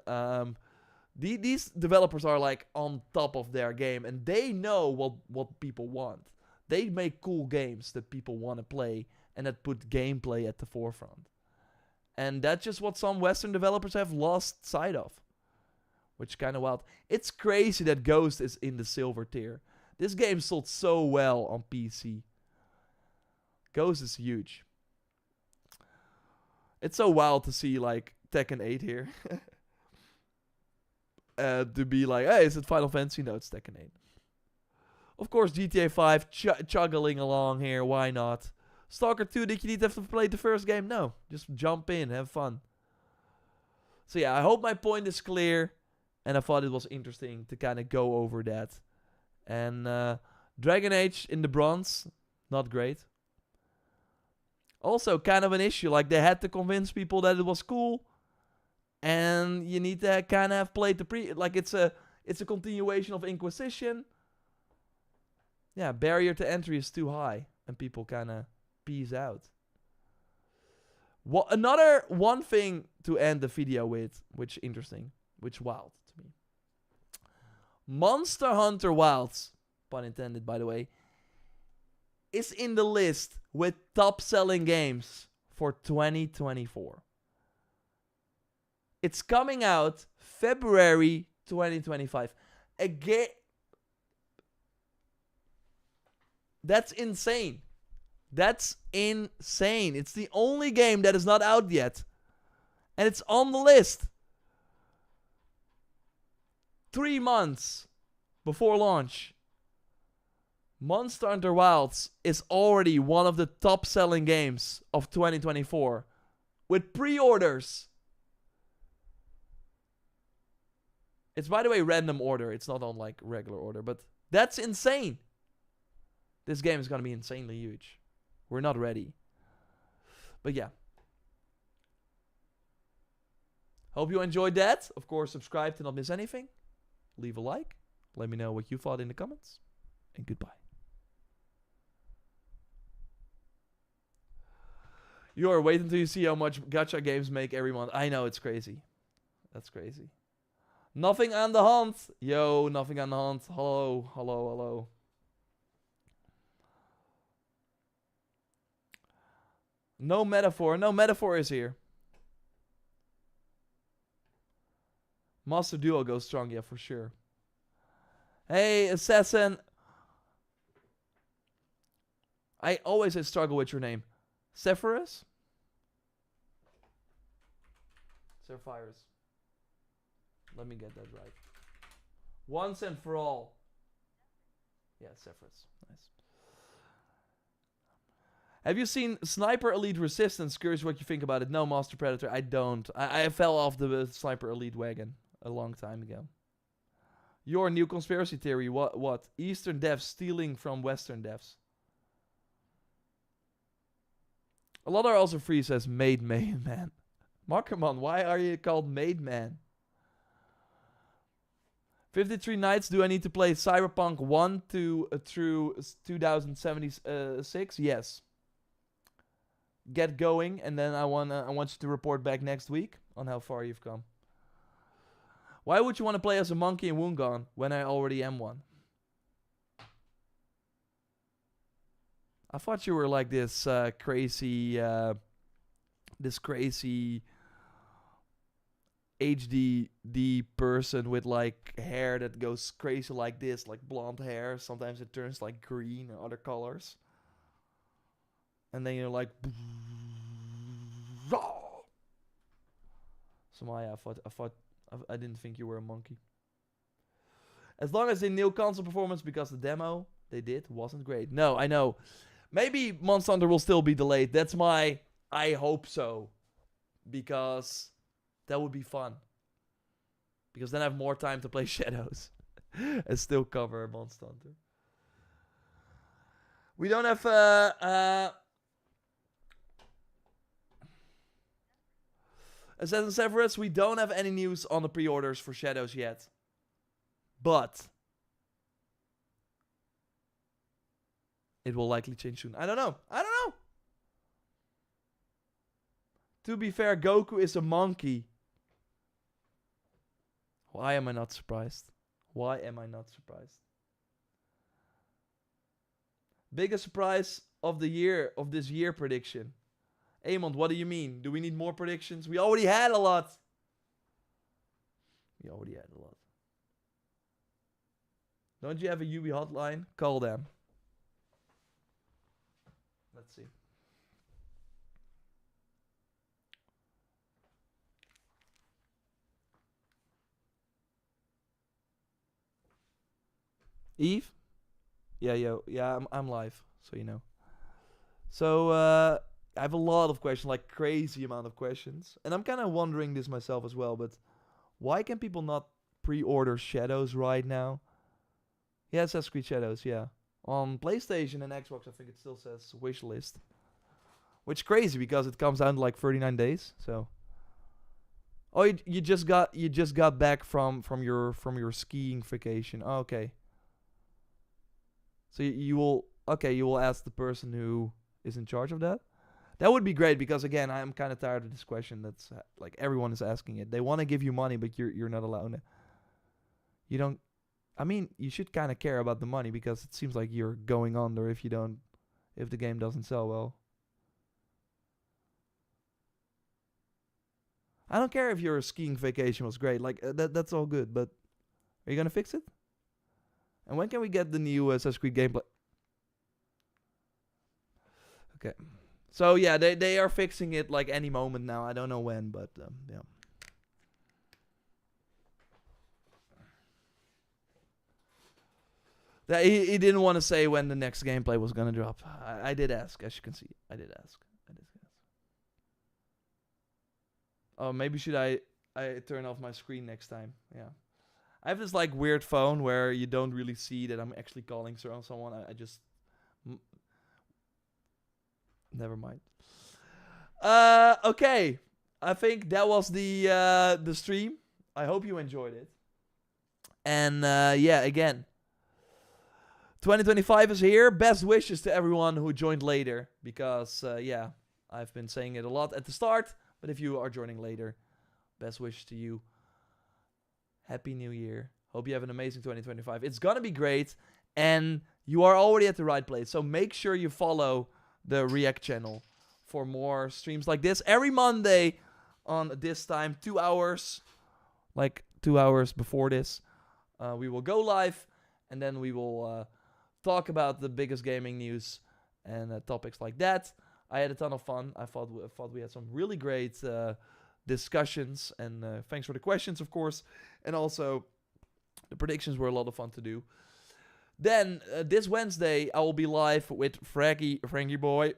These developers are, like, on top of their game. And they know what people want. They make cool games that people want to play. And that put gameplay at the forefront. And that's just what some Western developers have lost sight of. Which is kind of wild. It's crazy that Ghost is in the silver tier. This game sold so well on PC. Ghost is huge. It's so wild to see, like, Tekken 8 here. To be like, hey, is it Final Fantasy? No, it's Tekken 8. Of course, GTA 5 chuggling along here. Why not? Stalker 2, did you need to have to play the first game? No. Just jump in, have fun. So yeah, I hope my point is clear. And I thought it was interesting to kind of go over that. And Dragon Age in the bronze, not great. Also, kind of an issue. Like, they had to convince people that it was cool. And you need to kind of have played the like, it's a continuation of Inquisition. Yeah, barrier to entry is too high. And people kind of peace out. Another one thing to end the video with, which interesting, which wild to me. Monster Hunter Wilds, pun intended by the way, is in the list with top selling games for 2024. It's coming out February 2025. Again, that's insane. That's insane. It's the only game that is not out yet. And it's on the list. 3 months before launch. Monster Hunter Wilds is already one of the top selling games of 2024. With pre-orders. It's, by the way, random order. It's not on, like, regular order. But that's insane. This game is going to be insanely huge. We're not ready. But yeah. Hope you enjoyed that. Of course, subscribe to not miss anything. Leave a like. Let me know what you thought in the comments. And goodbye. Wait until you see how much gacha games make every month. I know, it's crazy. That's crazy. Nothing on the hunt. Yo, nothing on the hunt. Hello, hello, hello. No metaphor. No metaphor is here. Master Duo goes strong, yeah, for sure. Hey, Assassin. I always struggle with your name. Zephyrus? Zephyrus. Let me get that right. Once and for all. Yeah, Zephyrus. Nice. Have you seen Sniper Elite Resistance? Curious what you think about it. No, Master Predator, I don't. I fell off the Sniper Elite wagon a long time ago. Your new conspiracy theory. What? Eastern devs stealing from Western devs. A lot are also free, says Made Man. Markerman, why are you called Made Man? 53 nights. Do I need to play Cyberpunk 1 through 2076? Yes. Get going, and then I want you to report back next week on how far you've come. Why would you want to play as a monkey in Woongan when I already am one? I thought you were like this crazy HD person with like hair that goes crazy like this, like blonde hair. Sometimes it turns like green or other colors. And then you're like, so Maya, I didn't think you were a monkey. As long as they nail console performance, because the demo they did wasn't great. No, I know. Maybe Monster Hunter will still be delayed. That's my, I hope so. Because that would be fun. Because then I have more time to play Shadows. And still cover Monster Hunter. We don't have Assassin Severus, we don't have any news on the pre-orders for Shadows yet. But it will likely change soon. I don't know. To be fair, Goku is a monkey. Why am I not surprised? Biggest surprise of the year, of this year prediction. Amond, what do you mean? Do we need more predictions? We already had a lot. Don't you have a UB hotline? Call them. Let's see. Eve? Yeah, I'm live, so you know. So, I have a lot of questions, like crazy amount of questions. And I'm kind of wondering this myself as well, but why can people not pre-order Shadows right now? Yeah, it says Creed Shadows, yeah. On PlayStation and Xbox, I think it still says wishlist. Which is crazy because it comes out in like 39 days, so. Oh, you just got back from your skiing vacation. Oh, okay. So you will ask the person who is in charge of that. That would be great because again, I'm kind of tired of this question. That's like everyone is asking it. They want to give you money, but you're not allowed to. You don't. I mean, you should kind of care about the money because it seems like you're going under if the game doesn't sell well. I don't care if your skiing vacation was great. Like that's all good, but are you gonna fix it? And when can we get the new Assassin's Creed gameplay? Okay. So yeah, they are fixing it like any moment now. I don't know when, but yeah. He didn't want to say when the next gameplay was gonna drop. I did ask, as you can see. I did ask. Oh, maybe should I turn off my screen next time? Yeah. I have this like weird phone where you don't really see that I'm actually calling someone. I just never mind. Okay. I think that was the stream. I hope you enjoyed it. And yeah, again, 2025 is here. Best wishes to everyone who joined later because yeah, I've been saying it a lot at the start, but if you are joining later, best wishes to you. Happy New Year. Hope you have an amazing 2025. It's gonna be great, and you are already at the right place. So make sure you follow the React channel for more streams like this every Monday on this time, 2 hours, like 2 hours before this. We will go live, and then we will talk about the biggest gaming news and topics like that. I had a ton of fun. I thought we had some really great discussions, and thanks for the questions, of course, and also the predictions were a lot of fun to do. Then this Wednesday I will be live with Frankie Boy,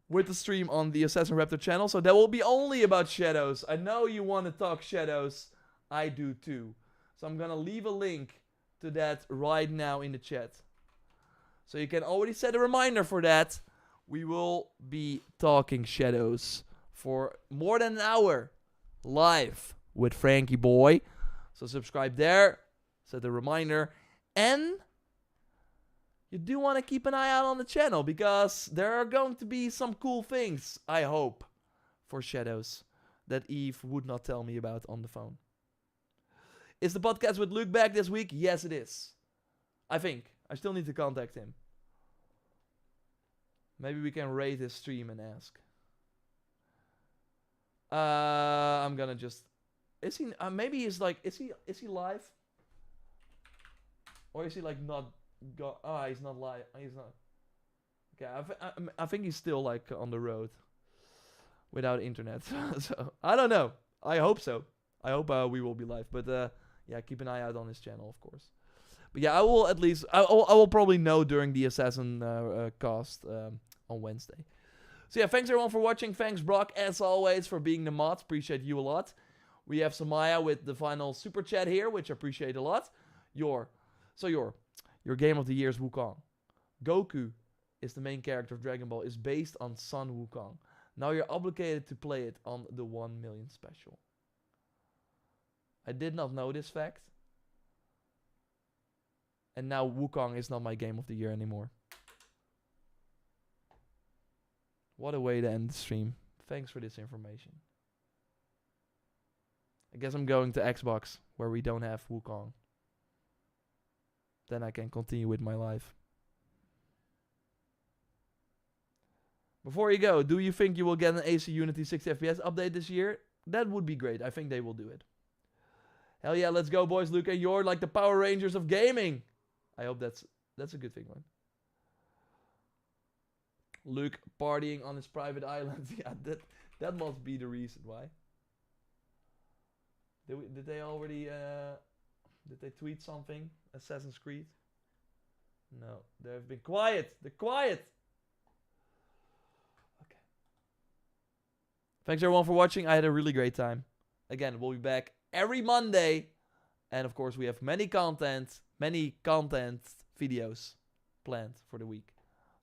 with the stream on the Assassin Raptor channel. So that will be only about Shadows. I know you want to talk Shadows. I do too. So I'm gonna leave a link to that right now in the chat. So you can already set a reminder for that. We will be talking Shadows for more than an hour live with Frankie Boy. So subscribe there, set a reminder, and you do want to keep an eye out on the channel because there are going to be some cool things, I hope, for Shadows that Eve would not tell me about on the phone. Is the podcast with Luke back this week? Yes, it is. I think. I still need to contact him. Maybe we can rate his stream and ask. I'm gonna just... Is he... maybe he's like... Is he live? Or is he like not... he's not live. He's not... Okay, I think he's still like on the road. Without internet. So, I don't know. I hope so. I hope we will be live. But yeah, keep an eye out on his channel, of course. But yeah, I will at least... I will probably know during the Assassin cast on Wednesday. So yeah, thanks everyone for watching. Thanks Brock, as always, for being the mod. Appreciate you a lot. We have Samaya with the final super chat here, which I appreciate a lot. Your game of the year is Wukong. Goku is the main character of Dragon Ball, is based on Sun Wukong. Now you're obligated to play it on the 1 million special. I did not know this fact. And now Wukong is not my game of the year anymore. What a way to end the stream. Thanks for this information. I guess I'm going to Xbox, where we don't have Wukong. Then I can continue with my life. Before you go, do you think you will get an AC Unity 60 FPS update this year? That would be great. I think they will do it. Hell yeah, let's go, boys. Luke, and you're like the Power Rangers of gaming. I hope that's a good thing, man. Luke partying on his private island. Yeah, that must be the reason why. Did they already did they tweet something? Assassin's Creed? No, they've been quiet. They're quiet. Okay. Thanks everyone for watching. I had a really great time. Again, we'll be back every Monday, and of course we have many content videos planned for the week.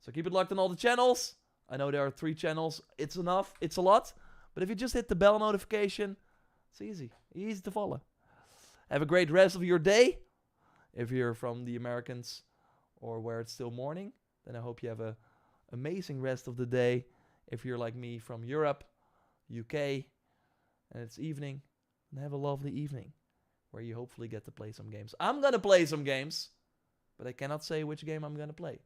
So keep it locked on all the channels. I know there are 3 channels. It's enough. It's a lot. But if you just hit the bell notification, it's easy. Easy to follow. Have a great rest of your day. If you're from the Americans or where it's still morning, then I hope you have a amazing rest of the day. If you're like me from Europe, UK, and it's evening, then have a lovely evening where you hopefully get to play some games. I'm going to play some games, but I cannot say which game I'm going to play.